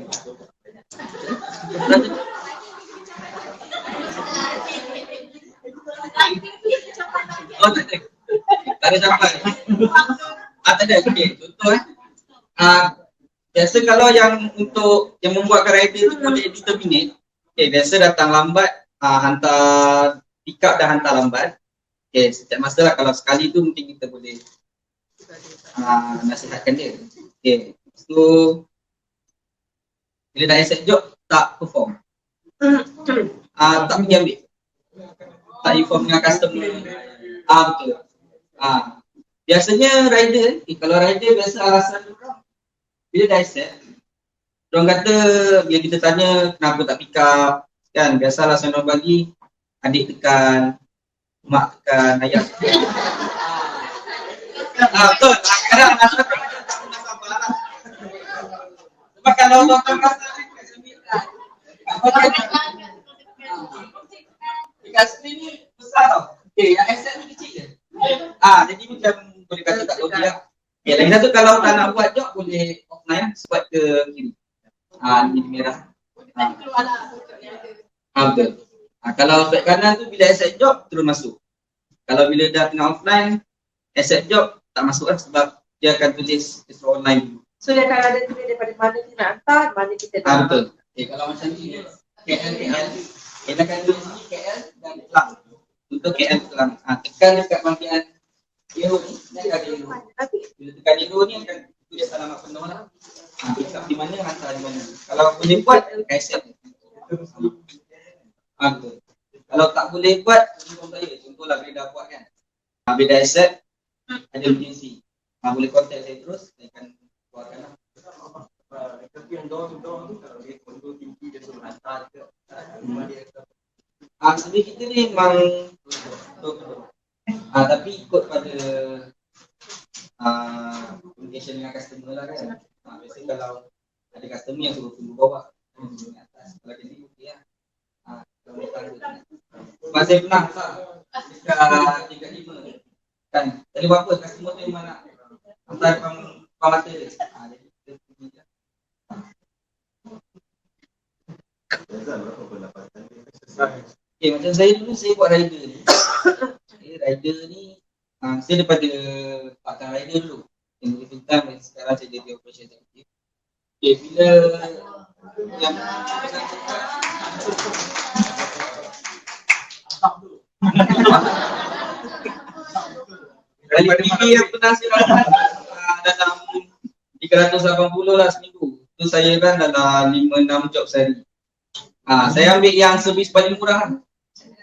Oh tak ada. Tak ada capai. Tak ada. Okey, contoh biasa kalau yang untuk yang membuatkan rider tu boleh determinate. Biasa datang lambat, hantar pick up dan hantar lambat. Setiap masa lah, kalau sekali tu mungkin kita boleh nasihatkan dia. So bila dah accept job tak perform. Tak pergi ambil. Tak inform dengan customer. Betul. Biasanya rider, kalau rider biasa alasan orang bila dah accept, orang kata bila kita tanya kenapa tak pick up, kan biasa alasan orang bagi adik tekan, mak tekan, ayah tekan. Betul. Kadang alasan sebab kalau orang rasa dekat screen ni besar tau. Yang accept ni kecil je. Jadi macam boleh kata tak logik lah. Lagi satu kalau tak nak buat job boleh offline, swipe ke kiri. Ni merah. Betul. Kalau swipe kanan tu bila accept job terus masuk. Kalau bila dah tengah offline, accept job tak masuk lah sebab dia akan tulis extra online dulu. So dia akan ada tulis daripada mana kita nak hantar, mana kita nak. Betul. Kalau macam ni KL, kita akan tulis ni KL dan Kelang. Untuk KL Kelang. Tekan dekat bahagian hero ni, dia akan ada hero. Bila tekan hero ni akan tulis alamat penuh lah. Pick up di mana, hantar di mana. Kalau boleh buat, accept. Betul. Kalau tak boleh buat, contohlah bila dah buat kan. Bila dah accept, ada urgency. Boleh contact saya terus, saya akan buatkan lah. Tapi yang dorang tu kalau dia kontrol tinggi dia suruh hantar ke Sebenarnya kita ni memang tapi ikut pada communication dengan customer lah kan. Biasanya kalau ada customer yang suruh tunggu bawah, tunggu atas. Kalau jadi okey lah. Kalau sebab saya pernah dekat tingkat 5 kan, tadi apa customer tu memang nak hantar depan mata dia. Jadi kita pergi je. Macam saya dulu saya buat rider ni. Rider ni saya daripada part-time rider dulu. Yang full time sekarang saya jadi operation executive. Bila yang kali tinggi yang pernah saya dapat dalam 380 lah seminggu. Tu saya kan dalam 5-6 job sehari. Saya ambil yang servis paling murah.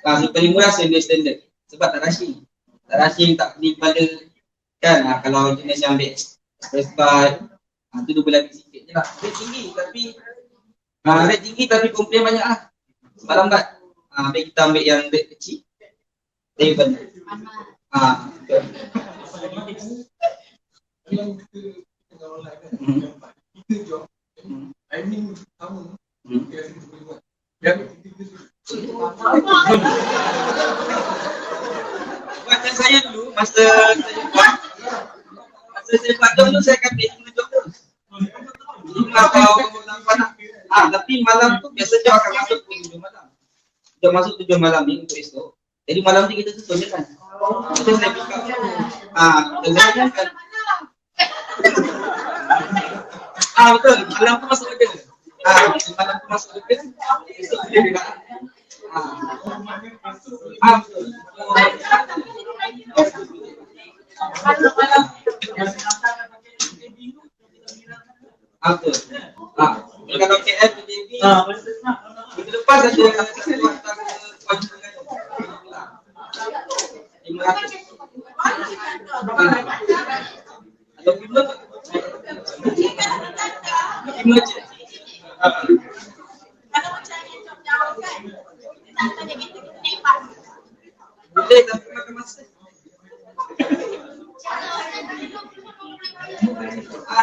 Servis paling murah saya ambil standard. Sebab tak rushing. Tak rushing, tak pergi pada kan. Kalau jenis yang ambil express bike, tu dia boleh ambil sikit je lah. Rate tinggi tapi komplain banyak lah. Sebab lambat. Kita ambil yang rate kecil. Saya benar. Betul. Kalau kita tengah online kan, kita job, timing sama, kita rasa kita boleh buat. Yang Macam saya dulu, masa saya buat job tu, saya akan pilih job terus. Tapi malam tu biasa job akan masuk pukul 7 malam. Job masuk 7 malam ni untuk esok. Jadi malam tu kita susun je kan. Itu saya pick up. Kita kan. Betul. Malam tu masuk kerja. Malam tu masuk kerja. Esok dia juga. Betul. Betul. Kalau KL tu JB, kita lepas ada satu hantar ke Kuala 500. Atau 5 je. Kalau macam yang job jauh kan, kita tak tanya kita tembak. Boleh tapi makan masa.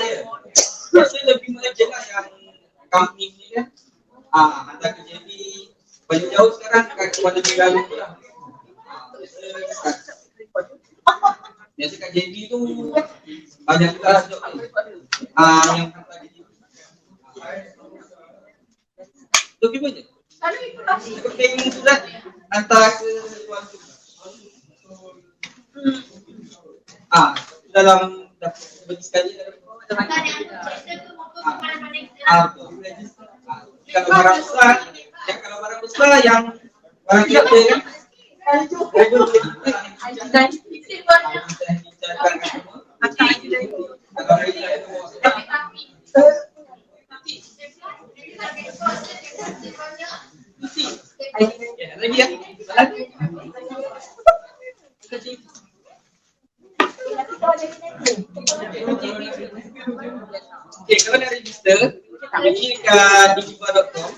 Ya. Biasa lebih manager lah yang company ni kan. Hantar ke JB. Paling jauh sekarang kat Kuala Negara tu lah. Biasa kat JB tu banyak kelas job ni. Yang hantar ke JB. Tu gimana je? Kalau ikut lagi. Penting surat hantar ke luar tu. Dalam bagi sekali kalau barang besar, kalau barang besar yang barang kita kan, lagi ya. Okay, kalau nak register, pergi ke digiba.com.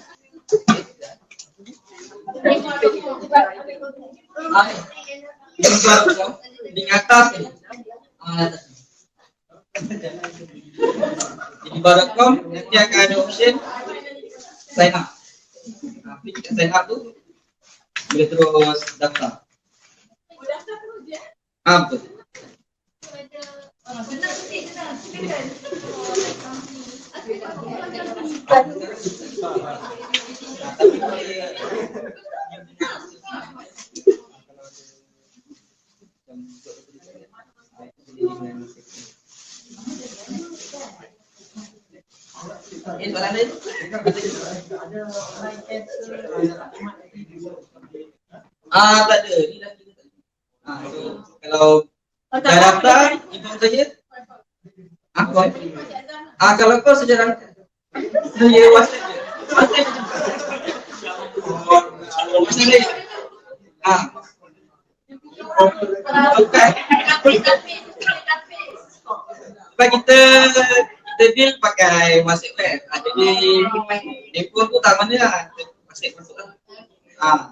Digiba.com di atas ni. Digiba.com nanti akan ada option sign up. Klik sign up tu boleh terus daftar. Betul. Tak ada. Ni dah kita. Kalau dah daftar, inform saja. Kalau kau sejarah saya WhatsApp je. Sebab kita deal pakai WhatsApp web. Jadi telefon tu tak mana lah. WhatsApp masuk lah.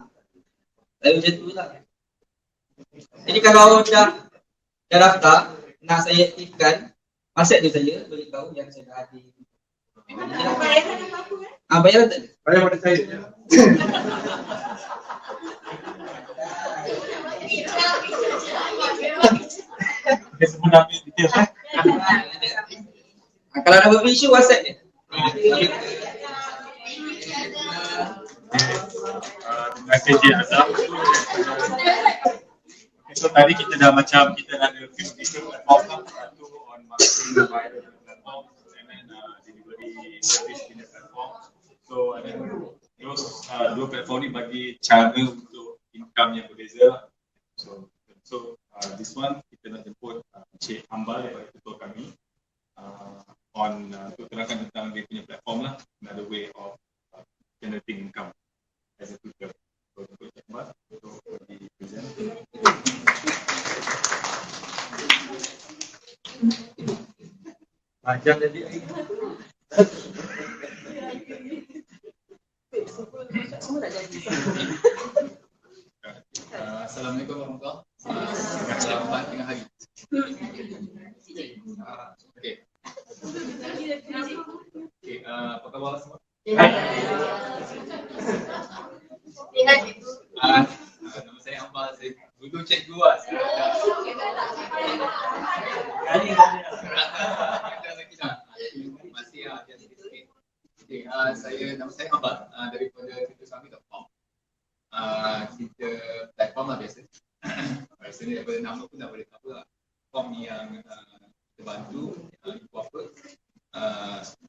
Lalu macam tu lah. Jadi kalau dah daftar, nak saya aktifkan, WhatsApp je saya beritahu yang saya dah ada. Bayaran apa-apa kan? Bayaran tak ada. Bayar pada saya je. Kita semua dah ambil details kan? Kalau ada beberapa isu, WhatsApp je. Terima kasih Cik Azhar. So tadi kita dah macam kita dah ada few different platform lah. Satu on marketing via the platform and then delivery service in the platform. So and then those dua platform ni bagi cara untuk income yang berbeza. So this one kita nak jemput Cik Ambal daripada ketua kami untuk terangkan tentang dia punya platform lah, another way of generating income as a tutor. So untuk Cik Ambal untuk di present. Panjang jadi. Assalamualaikum warahmatullahi wabarakatuh. Okay. Okay, apa khabar semua? Lihat itu. Nama saya Amal, saya dulu cikgu lah. Masih ada sikit. Okay, nama saya Amal daripada Twitter.com. Kita platform lah biasa. Biasanya daripada nama pun dah boleh tahu lah. Platform yang kita bantu ibu apa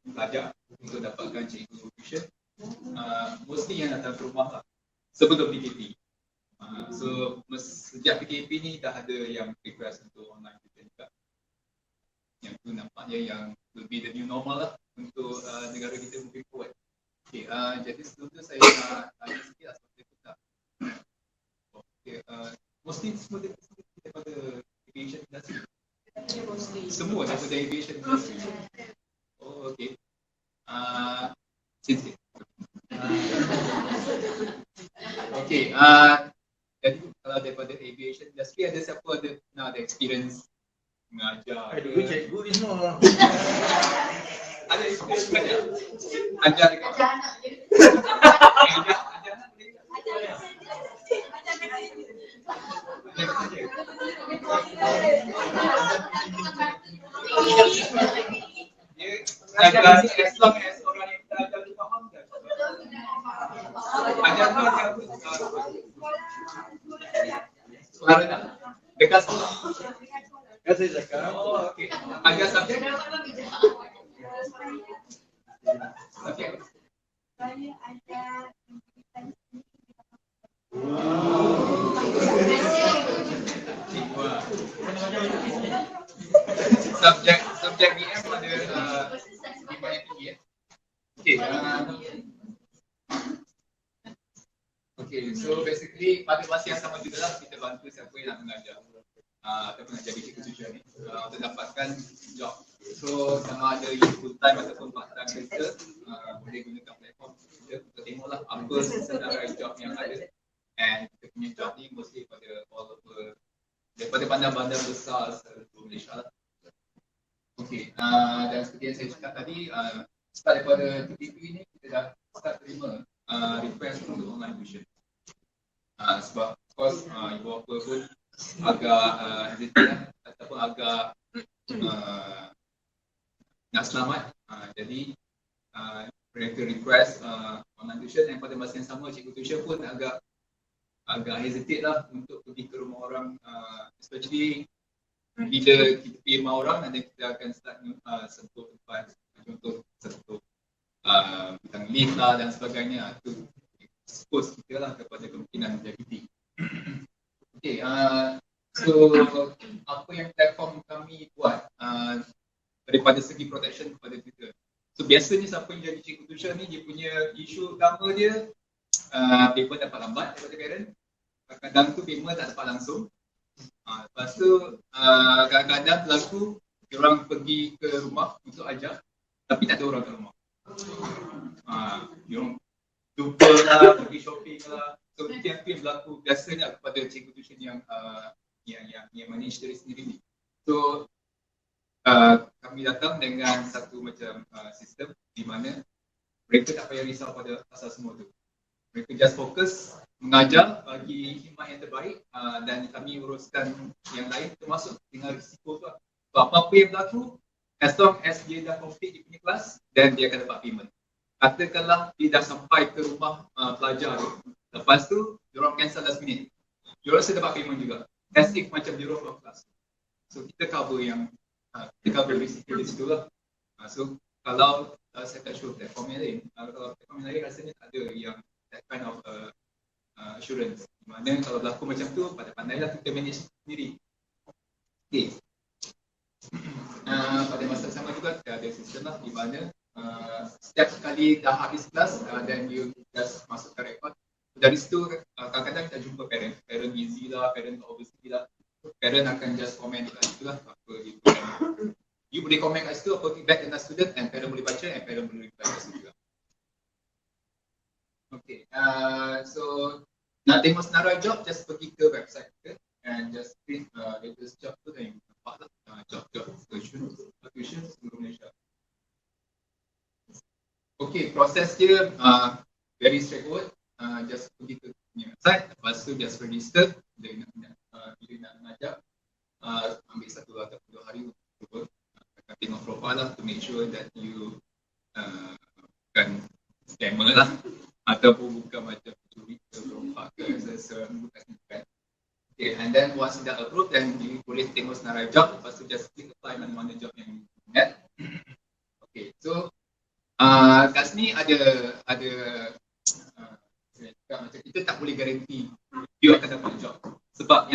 pelajar untuk dapatkan cikgu tuition. Mostly yang datang ke rumah lah sebelum PKP. So sejak PKP ni dah ada yang request untuk online tuition juga. Yang tu nampaknya yang will be the new normal lah untuk negara kita moving forward. Okay, jadi sebelum tu saya nak tanya sikit lah seperti itu tak. Okay, mostly semua daripada aviation industry. Semua daripada aviation industry. Oh, okay. Sikit. Okay, jadi kalau daripada aviation industry ada siapa ada experience mengajar? Dulu cikgu ni semua. Ada experience mengajar? Ajar dekat Ajar anak je. ajar anak boleh tak? Dia ajar ni as long as orang yang kita ajar tu faham kan? Ajar tu ajar tu sekolah rendah? Dekat sekolah? Kan saya cakap. Oh, okey. Ajar subjek? Subjek? Saya ada Subjek BM ada lima yang tinggi ya. Okey. Okay, so basically pada masa yang sama juga lah kita bantu siapa yang nak mengajar ataupun nak jadi cikgu tuition ni untuk dapatkan job. So sama ada you full time ataupun part time kerja boleh gunakan platform kita untuk tengoklah apa senarai job yang ada. And kita punya job ni mostly pada all over daripada bandar-bandar besar seluruh Malaysia lah. Okay, dan seperti yang saya cakap tadi start daripada PKP ni kita dah start terima request untuk online tuition. Sebab of course ibu bapa pun agak hesitate lah ataupun agak nak selamat. Jadi mereka request online tuition dan pada masa yang sama cikgu tuition pun agak hesitate lah untuk pergi ke rumah orang, especially bila kita pergi rumah orang nanti kita akan start sentuh tempat, contoh sentuh bidang lift lah dan sebagainya. Itu expose kita lah kepada kemungkinan menjadi okay, so apa yang platform kami buat daripada segi protection kepada kita. So biasanya siapa yang jadi cikgu tuition ni dia punya isu utama dia paper dapat lambat daripada parent. Kadang-kadang tu paper tak dapat langsung. Lepas tu kadang-kadang berlaku orang pergi ke rumah untuk ajar tapi tak ada orang kat rumah. Diorang lupa lah, pergi shopping lah. So itu yang berlaku biasanya kepada cikgu tuition yang manage diri sendiri ni. So kami datang dengan satu macam sistem di mana mereka tak payah risau pada asal semua tu. Mereka just fokus mengajar, bagi khidmat yang terbaik dan kami uruskan yang lain termasuk dengan risiko tu. So apa-apa yang berlaku, as long as dia dah complete dia punya kelas, then dia akan dapat payment. Katakanlah dia dah sampai ke rumah pelajar tu, lepas tu diorang cancel last minute, diorang sudah dapat payment juga, as if macam diorang keluar kelas. So kita cover risiko di situ lah. So kalau saya tak show platform yang lain, kalau platform yang lain rasanya tak ada yang that kind of assurance. Di mana kalau berlaku macam tu, pandai-pandailah kita manage sendiri. Okay. Pada masa sama juga kita ada sistem lah di mana setiap kali dah habis kelas dan you just masukkan rekod. Dari situ kadang-kadang kita jumpa parent busy lah, parent overseas lah. Parent akan just komen kat situ lah apa gitu. You boleh komen kat situ apa feedback tentang student and parent boleh baca and parent boleh reply kat situ juga. Okay, so nak tengok senarai job, just pergi ke website kita and just print latest job tu dan you nampak lah job version okay, proses dia very straightforward. Just pergi ke punya website, lepas tu just register. Bila nak mengajar, ambil 1 atau 2 hari untuk cuba tengok profile lah to make sure that you bukan scammer lah ataupun bukan macam pencuri ke rompak ke bukan. Okay, and then once you dah approve, then you boleh tengok senarai job, lepas tu just click apply mana-mana job yang you net. Okay, so kat sini ada macam kita tak boleh guarantee you akan dapat job sebab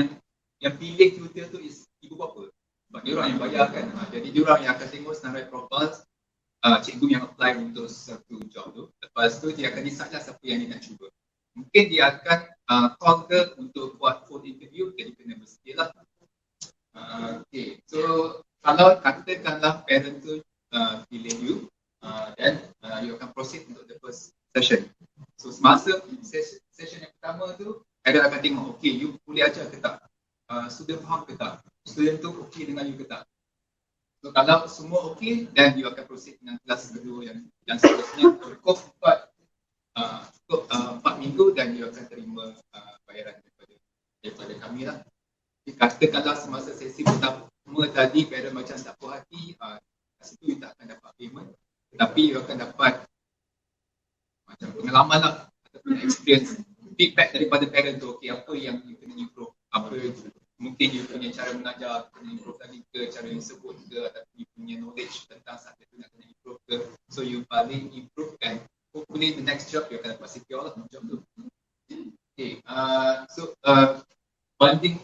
yang pilih tutor tu is ibu bapa sebab dia orang yang bayar kan. Jadi dia orang yang akan tengok senarai profile cikgu yang apply untuk satu job tu, lepas tu dia akan decide lah siapa yang dia nak cuba. Mungkin dia akan call ke untuk buat phone interview, jadi kena bersedia lah. Okay, so kalau katakanlah parent tu pilih you, then you akan proceed untuk the first session. So semasa session yang pertama tu, parent akan tengok, okay, you boleh ajar ke tak? Student faham ke tak? Student tu okay dengan you ke tak? So kalau semua okay, then you akan proceed dengan kelas kedua yang seterusnya. Cukup 4 minggu dan you akan terima bayaran daripada kami lah. Katakanlah semasa sesi pertama tadi parent macam tak puas hati, kat situ you tak akan dapat payment, tetapi you akan dapat macam pengalaman lah ataupun experience, feedback daripada parent tu, okay, apa yang you kena improve, apa mungkin you punya cara mengajar kena improve lagi ke, cara you sebut ke, ataupun you punya knowledge tentang subjek tu nak kena improve ke. So you paling improve and hopefully the next job you akan dapat secure lah job tu. Okay, so berbanding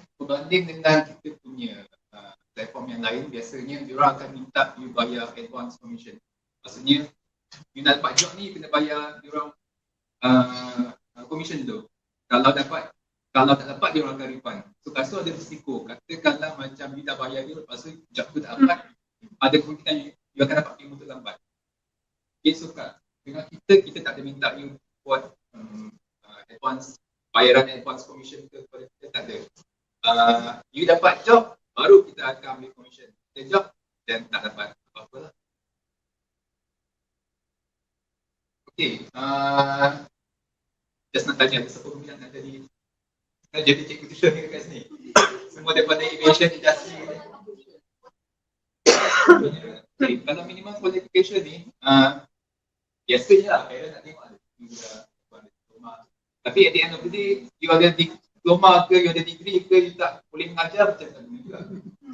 dengan kita punya platform yang lain, biasanya diorang akan minta you bayar advance commission. Maksudnya you nak dapat job ni kena bayar diorang commission tu. Kalau tak dapat dia orang akan refund. So kat situ ada risiko. Katakanlah macam you dah bayar dia, lepas tu job tu tak dapat, ada kemungkinan you akan dapat payment tu lambat. Okay, so dengan kita tak ada minta you buat bayaran advance commission kepada kita, tak ada. You dapat job, baru kita akan ambil commission. Kita job dan tak dapat apa-apa lah. Okay, just nak tanya, ada siapa minat nak jadi cikgu tuition ni kat sini? Semua daripada aviation industry ni. Okay, kalau minimum qualification ni, biasanya lah parent nak tengok ada diploma. Tapi at the end of the day, you ada diploma ke, you ada degree ke, you tak boleh mengajar, macam tak boleh juga.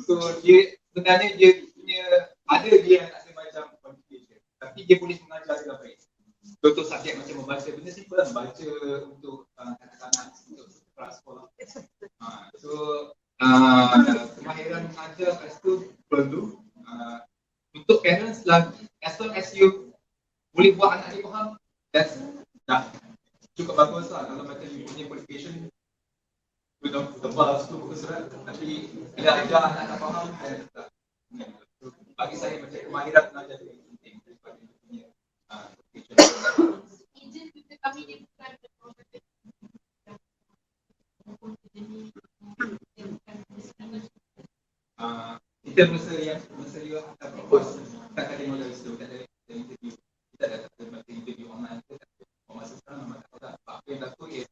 So dia sebenarnya dia punya, ada dia yang tak ada macam qualification, tapi dia boleh mengajar dengan baik. Contoh subjek macam membaca, benda simple lah, membaca untuk kanak-kanak, untuk sekolah. So kemahiran mengajar kat situ perlu untuk parents lagi, as long as you boleh buat anak dia faham, that's dah cukup bagus lah. Kalau macam you punya qualification tebal tu buku surat, tapi bila ajar anak tak faham, then tak. So, bagi saya macam kemahiran mengajar tu yang penting daripada you punya qualification. Izin kita kami dia bukan kita masa you akan propose, tak ada tengok dari situ, tak ada interview, kita dah tak ada interview online ke, tak ada masa sekarang memang tak tahu tak apa yang berlaku is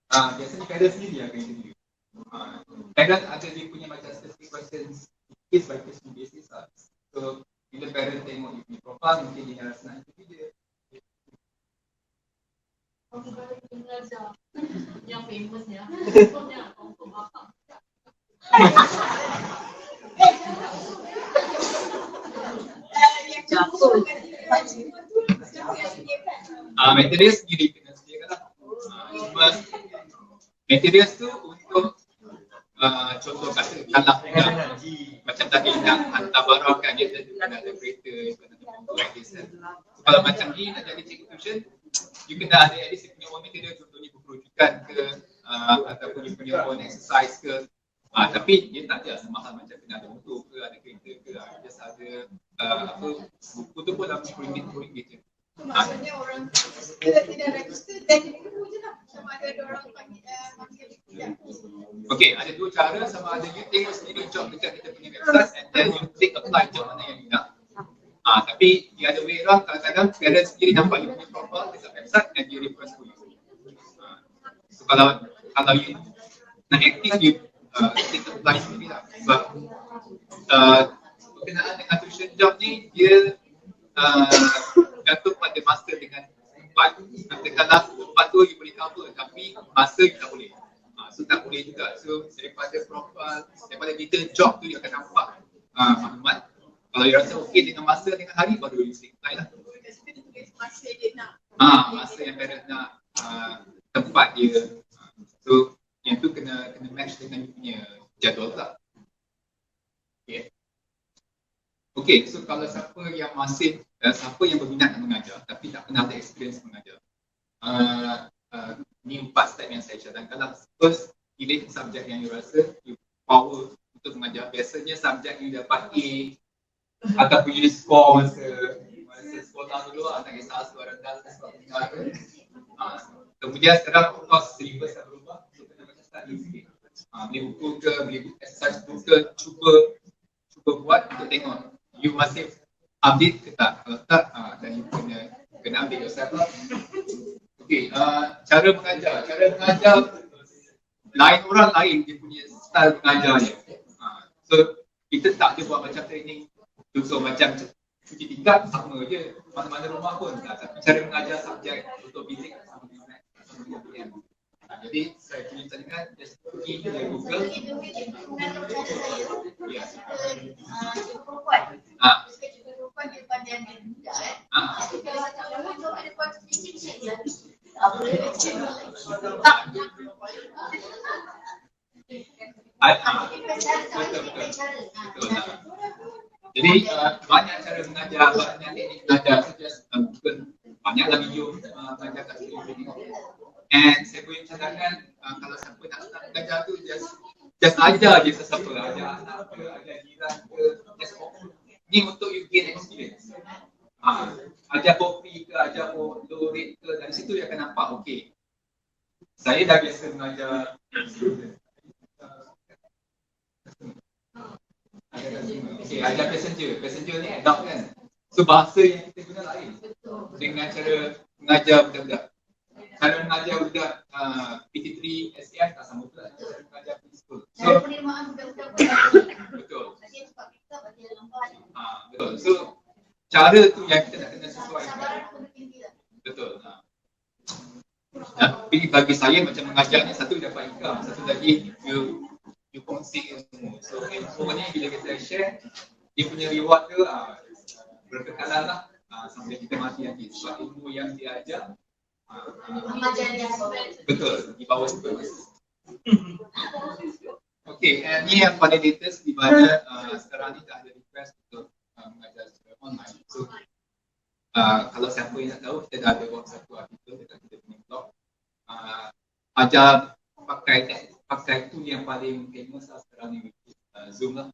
biasanya parents sendiri yang akan interview. Parents ada dia punya macam specific questions, case by case basis lah. So bila parent tengok you punya profile, mungkin dia rasa nak interview dia. yang famous ya. Untuk bapak. Materials sendiri kena sediakan lah. Cuma materials tu untuk contoh katakanlah macam tadi nak hantar barang kan, dia kena ada kereta, kena ada motor, so, kalau macam ni nak jadi cikgu tuition, you kena ada at least you punya own material, contohnya buku rujukan ke, ataupun you punya own exercise ke. Tapi dia tak ada semahal macam kena ada motor ke, ada kereta ke, just ada buku tu pun dalam RM10 je. Maksudnya orang kita tidak register, dan kita tunggu je lah sama ada orang panggil tidak. Okay, ada dua cara, sama ada you tengok sendiri job dekat kita punya website and then you click apply job mana yang you nak. Tapi dia the other way around, kadang-kadang parents sendiri nampak you punya profile dekat website dan you request for you. So kalau you nak aktif, you kita apply sendiri lah. Sebab berkenaan dengan tuition job ni, dia gantung pada masa dengan tempat. Katakanlah tempat tu you boleh cover, tapi masa you tak boleh. So tak boleh juga. So daripada profile, daripada detail job tu you akan nampak maklumat. Kalau you rasa okey dengan masa dengan hari, baru you apply lah. Masa dia nak. Masa yang parent nak, tempat dia. So yang tu kena match dengan you punya jadual lah. Okay, so kalau siapa yang masih, siapa yang berminat nak mengajar tapi tak pernah ada experience mengajar, ni 4 step yang saya cadangkan lah. First, pilih subjek yang you rasa you power untuk mengajar. Biasanya subjek you dapat A ataupun you score masa sekolah dulu, tak kisah skor rendah atau skor tinggi. Kemudian sekarang of course syllabus dah berubah, so kena baca study sikit. Beli buku ke, beli exercise book ke, cuba buat untuk tengok you masih update ke tak. Kalau tak, dan you kena update yourself lah. Okay, cara mengajar lain orang lain dia punya style mengajarnya. So kita tak ada buat macam training contoh macam cuci tingkat sama je mana-mana rumah pun, tapi cara mengajar subjek untuk fizik sama dengan PM. Jadi saya punya cadangan just pergi ke Google. Ya. Jadi banyak cara mengajar, banyak teknik mengajar, banyaklah video mengajar kat sini. And saya punya cadangan, kalau siapa nak start mengajar tu just ajar je sesiapa, ajar anak ke, ajar jiran ke, just open. Ni untuk you gain experience. Ajar kopi ke, ajar low rate ke, dari situ you akan nampak, okay, saya dah biasa mengajar okay, ajar passenger ni adult kan. So bahasa yang kita guna lain dengan cara mengajar budak-budak. Cara mengajar budak PT3, SCI tak sama pula cara mengajar preschool. So penerimaan budak-budak betul. Betul. Betul. So cara tu yang kita nak kena sesuaikan. Betul. Tapi bagi saya macam mengajar ni, satu dapat income, satu lagi you kongsi ilmu. So info ni bila kita share, dia punya reward tu berkekalan lah sampai kita mati nanti. Sebab ilmu yang dia ajar betul, di bawah supervisi. Okay, ni yang paling latest di mana sekarang ni tak ada request untuk mengajar secara online. So kalau siapa yang nak tahu, kita dah ada buat satu artikel dekat kita punya blog. Ajar pakai tool yang paling famous lah sekarang ni, Zoom lah.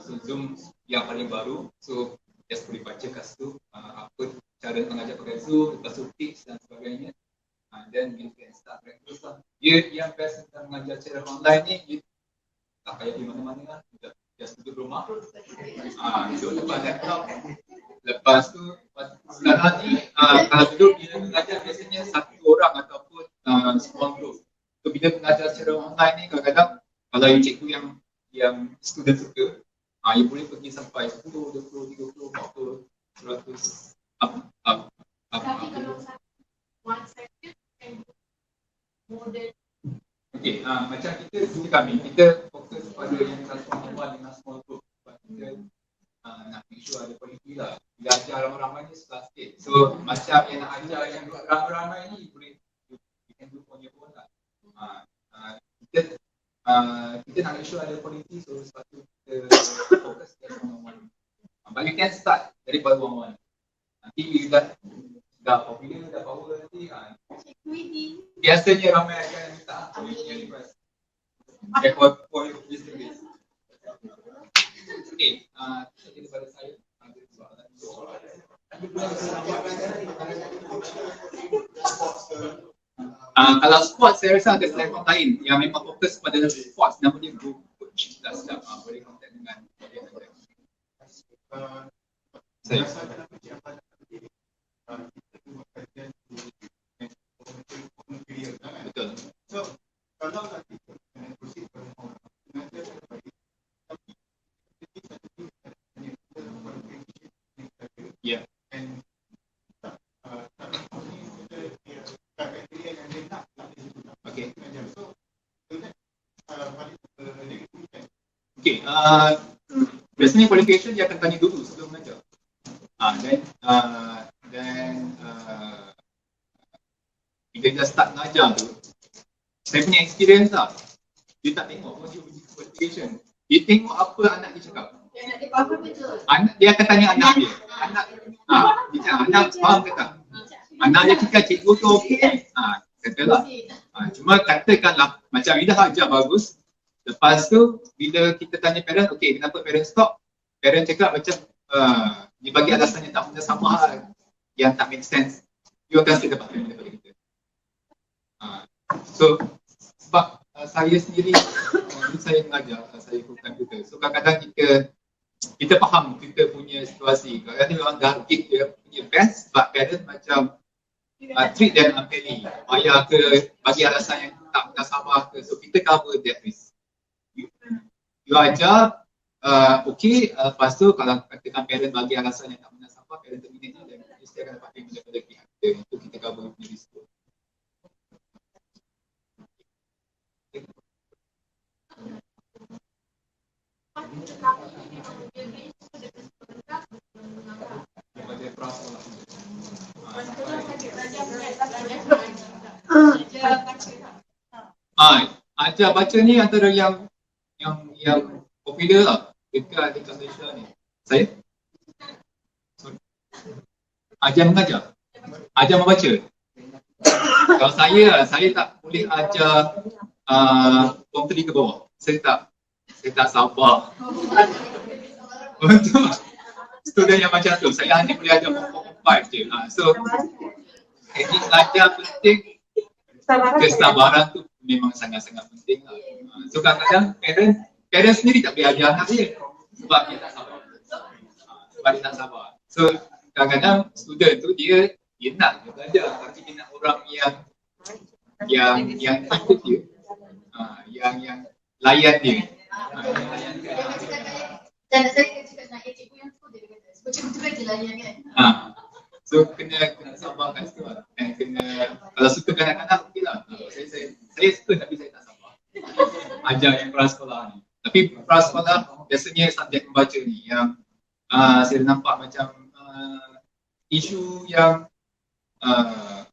So Zoom yang paling baru, so just boleh baca kat situ apa cara mengajar pakai Zoom, lepas tu tips dan sebagainya. Then you can start practice lah. Yang best tentang mengajar secara online ni, you tak payah di mana-mana lah, just duduk rumah, duduk depan laptop. Lepas tu sekarang ni kalau duduk bila mengajar biasanya satu orang ataupun small group. So bila mengajar secara online ni, kadang-kadang kalau you cikgu yang student suka, you boleh pergi sampai 10, 20, 30, 40, 100 Tapi kalau one section and model. Okay, macam kita fokus pada yang kelas 1 dengan small group. Sebab kita nak make sure ada quality lah. Bila ajar ramai-ramai ni susah sikit. So macam yang nak ajar yang ramai-ramai ni, you can do on your own lah. Kita nak make sure ada quality, so sebab tu kita fokus just one-on-one. But you can start daripada one-on-one. Nanti bila dah popular, dah power nanti, biasanya ramai akan minta yang request. For this service. Okay, jadi daripada saya ada soalan. Kalau sports saya rasa ada platform lain yang memang fokus pada sports, namanya Group Coach. Dah sedap, boleh contact dengan dia. Saya kita buat kajian betul. So kalau nanti dengan kursi permohonan sengaja saya bagi tapi ya and kriteria yang dia nak okey so okey biasanya qualification dia akan tanya dulu sebelum mengajar dan bila dia start mengajar tu saya punya experience lah dia tak tengok qualification dia tengok apa anak dia cakap dia akan tanya anak dia dia cakap anak faham ke tak anak dia cakap cikgu tu okey katalah cuma katakanlah macam Ida ajar bagus lepas tu bila kita tanya parent okey kenapa parent stop parent cakap macam dia bagi alasan yang tak sama yang tak make sense you akan still dapat payment daripada kita so sebab saya sendiri saya mengajar saya komputer so kadang-kadang kita faham kita punya situasi kadang-kadang memang dah give dia punya best but parent macam treat them unfairly bayar ke bagi alasan yang tak sabar ke so kita cover that risk you ajar okey lepas tu kalau katakan parent bagi alasan yang tak sabar parent terminate dan mesti akan dapat payment daripada pihak kita untuk kita cover punya risiko. Ajar baca ni antara yang popular lah dekat Malaysia ni. Saya? Sorry. Ajar mengajar? Ajar membaca? Kalau saya tak boleh ajar form 3 ke bawah. Saya tak sabar untuk student yang macam tu. Saya hanya boleh ajar form 5 je. So, teknik belajar penting, kesabaran tu memang sangat-sangat penting lah. So kadang-kadang parent sendiri tak boleh ajar anak dia sebab dia tak sabar. So kadang-kadang student tu dia nak belajar tapi dia nak orang yang ikut dia, yang layan dia. Dan saya cakap nak cikgu yang tu dia kata sebab cikgu tu je layan kan. So kena sabar kat situ lah. Dan kalau suka kanak-kanak okey lah. Saya suka tapi saya tak sabar ajar yang prasekolah ni. Tapi prasekolah biasanya subjek membaca ni yang saya nampak macam isu yang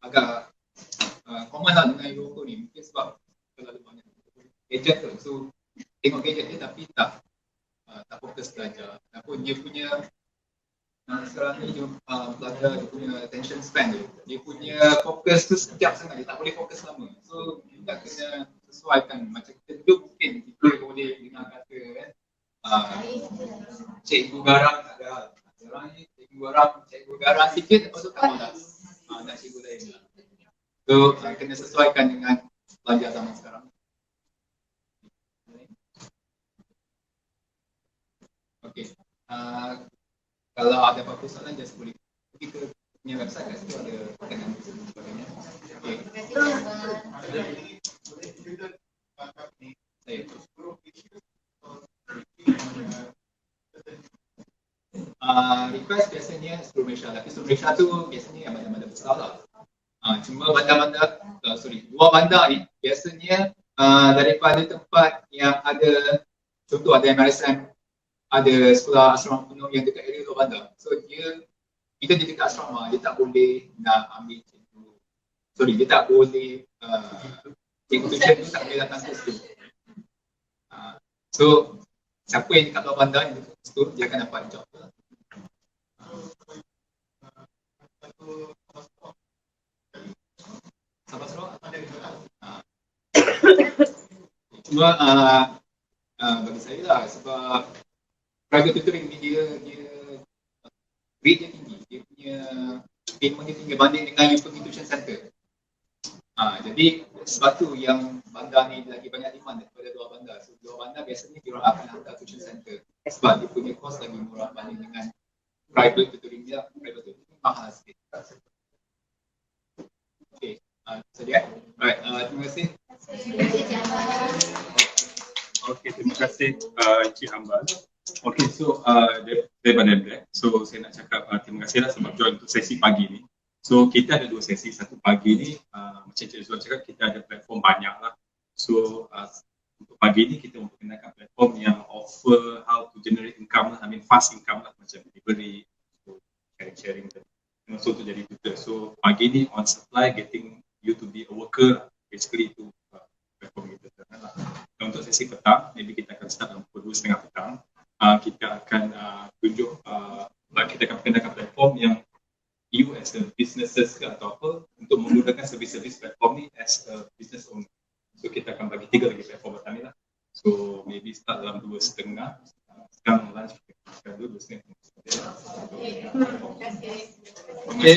agak common lah dengan Euro ni. Mungkin sebab terlalu banyak gadget tu. So tengok gadget dia tapi tak fokus belajar. Ataupun dia punya sekarang ni dia belajar dia punya attention span dia punya fokus tu sekejap sangat, dia tak boleh fokus lama. So kita kena sesuaikan macam kita duduk mungkin kita boleh dengar kata kan cikgu garang tak ada hal. Sekarang ni cikgu garang sikit lepas tu tak malas nak cikgu lain lah. So kena sesuaikan dengan belajar zaman sekarang. Okay. Kalau ada apa-apa soalan, just boleh pergi ke punya website kat situ ada pertanyaan dan sebagainya. Okay. Request biasanya seluruh Malaysia, tapi seluruh Malaysia tu biasanya yang bandar-bandar besar lah. Cuma dua bandar ni biasanya daripada tempat yang ada, contoh ada MRSM, ada sekolah asrama penuh yang dekat area luar bandar. So bila dia dekat asrama, dia tak boleh nak ambil cikgu. Dia tak boleh cikgu tuition tu tak boleh datang ke situ. So siapa yang dekat luar bandar yang dekat situ, dia akan dapat job. Sabah Sarawak cuma bagi saya lah sebab private tutoring ni dia rate dia tinggi, dia punya payment dia tinggi banding dengan you pergi tuition center. Jadi sebab tu yang bandar ni lagi banyak demand daripada luar bandar. So luar bandar biasanya dia orang akan hantar tuition center sebab dia punya cost lagi murah banding dengan private tutoring dia. Private tutoring mahal sikit. Saja. Alright, terima kasih. Okay, terima kasih Encik Hambal. Okay, so daripada Black, so saya nak cakap terima kasih lah sebab join untuk sesi pagi ni. So kita ada 2 sesi, satu pagi ni macam Encik Zuan cakap kita ada platform banyak lah. So untuk pagi ni kita memperkenalkan platform yang offer how to generate income lah, I mean fast income lah macam delivery, so sharing dan also untuk jadi tutor. So pagi ni on supply getting you to be a worker lah. Basically itu platform kita lah. Dan untuk sesi petang, maybe kita akan start dalam pukul 2:30 petang. Kita akan tunjuk, kita akan perkenalkan platform yang you as a businesses ke atau apa untuk menggunakan servis-servis platform ni as a business owner. So kita akan bagi 3 lagi platform petang ni lah. So maybe start dalam 2:30. Sekarang lunch kita akan dulu 2:30. Terima kasih. Okay.